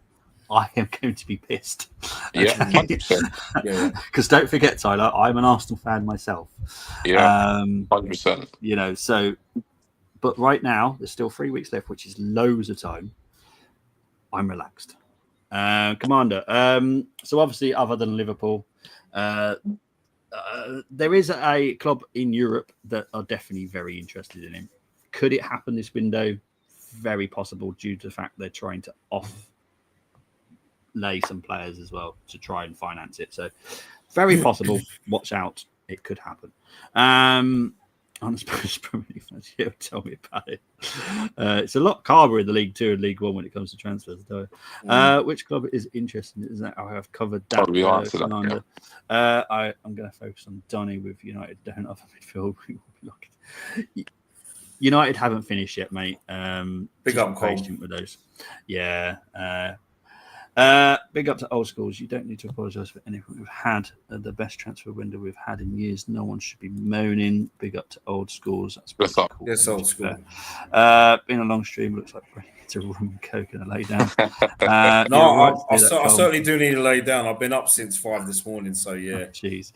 I am going to be pissed. Yeah, 100%. Because don't forget, Tyler, I'm an Arsenal fan myself. Yeah, 100%. So, but right now, there's still 3 weeks left, which is loads of time. I'm relaxed. Commander, so obviously, other than Liverpool, there is a club in Europe that are definitely very interested in him. Could it happen this window? Very possible, due to the fact they're trying to lay some players as well to try and finance it. So very possible. Watch out. It could happen. I'm supposed to tell me about it. It's a lot calmer in the League 2 and League 1 when it comes to transfers, though. Which club is interesting? Is that I have covered that? I'm going to focus on Donny with United down off midfield. United haven't finished yet, mate. Big up, patient with those. Yeah. Big up to old schools. You don't need to apologise for anything we've had. The best transfer window we've had in years. No one should be moaning. Big up to old schools. That's pretty cool. Yes, old school. Been a long stream. Looks like Brenny needs a rum and coke and a lay down. I certainly do need to lay down. I've been up since 5 this morning, so yeah. Jeez.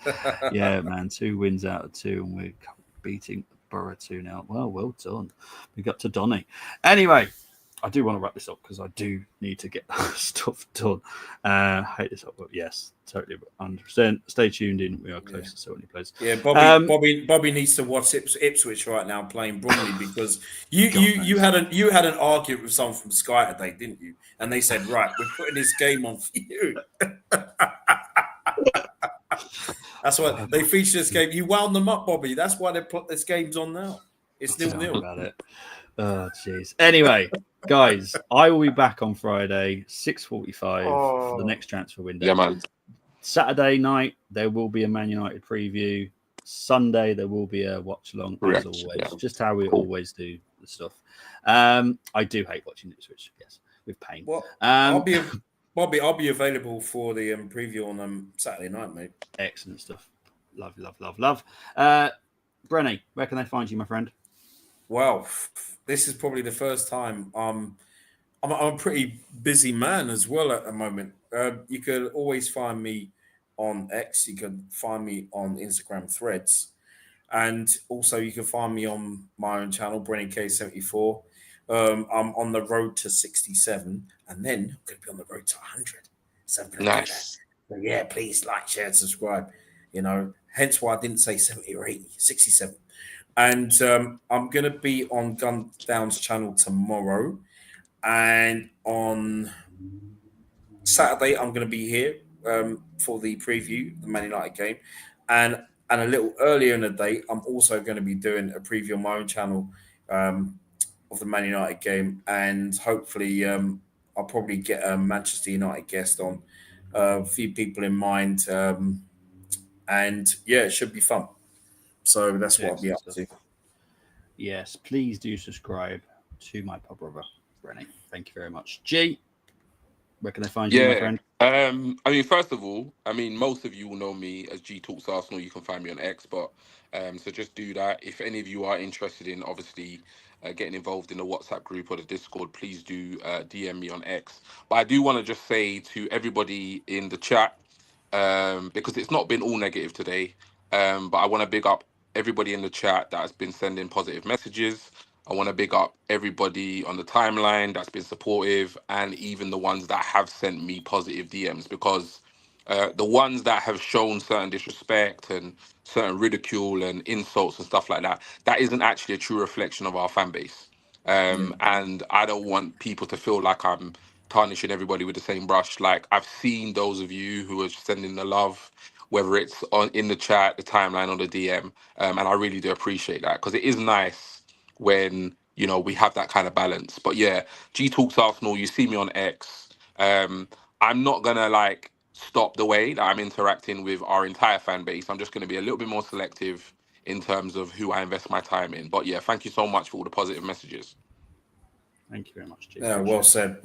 Yeah, man. 2 wins out of 2, and we're beating Borough 2-0. Well done. We got to Donny. Anyway, I do want to wrap this up because I do need to get stuff done. Hate this up, but yes, totally 100%. Stay tuned in. We are close to 70 players. Yeah, Bobby needs to watch Ipswich right now playing Bromley because you had an argument with someone from Sky today, didn't you? And they said, right, we're putting this game on for you. That's why they featured this game. You wound them up, Bobby. That's why they put this game's on now. It's 0-0. About it. Oh, jeez. Anyway, guys, I will be back on Friday, 6:45 for the next transfer window. Yeah, man. Saturday night, there will be a Man United preview. Sunday, there will be a watch-along, as always. Yeah. Just how we always do the stuff. I do hate watching Ipswich, yes, with pain. Well, Bobby, I'll be available for the preview on Saturday night, mate. Excellent stuff. Love. Brenny, where can they find you, my friend? Well, this is probably the first time I'm a pretty busy man as well at the moment. You could always find me on X. You can find me on Instagram Threads. And also you can find me on my own channel, Brenny K74. I'm on the road to 67. And then I'm going to be on the road to 100. So nice. So yeah, please like, share, and subscribe. Hence why I didn't say 70 or 80, 67. And I'm going to be on Gun Down's channel tomorrow. And on Saturday, I'm going to be here for the preview, the Man United game. And a little earlier in the day, I'm also going to be doing a preview on my own channel of the Man United game. And hopefully I'll probably get a Manchester United guest on, a few people in mind. And yeah, it should be fun. So that's what I'll be up to. Yes, please do subscribe to my pub brother, Brenny. Thank you very much. G, where can they find you, my friend? First of all, most of you will know me as G Talks Arsenal. You can find me on X, but so just do that. If any of you are interested in, obviously, getting involved in the WhatsApp group or the Discord, please do DM me on X. But I do want to just say to everybody in the chat, because it's not been all negative today, but I want to big up everybody in the chat that has been sending positive messages. I want to big up everybody on the timeline that's been supportive, and even the ones that have sent me positive DMs, because the ones that have shown certain disrespect and certain ridicule and insults and stuff like that, that isn't actually a true reflection of our fan base. And I don't want people to feel like I'm tarnishing everybody with the same brush. Like, I've seen those of you who are sending the love, whether it's in the chat, the timeline, or the DM, and I really do appreciate that, because it is nice when we have that kind of balance. But yeah, G Talks Arsenal, you see me on X. I'm not gonna stop the way that I'm interacting with our entire fan base. I'm just going to be a little bit more selective in terms of who I invest my time in. But yeah, thank you so much for all the positive messages. Thank you very much, G. Yeah, well said.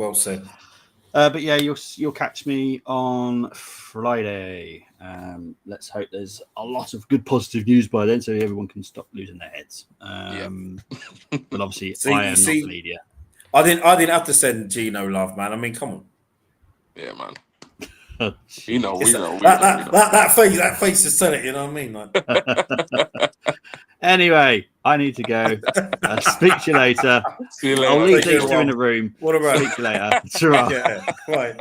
But yeah, you'll catch me on Friday. Let's hope there's a lot of good positive news by then, so everyone can stop losing their heads. But obviously, I am not the media. I didn't have to send G no love, man. Come on. Yeah, man. we know. That face is telling it. You know what I mean? Anyway, I need to go. I'll speak to you later. See you later. I'll leave these two in the room. What about? Speak to you later. Yeah, right.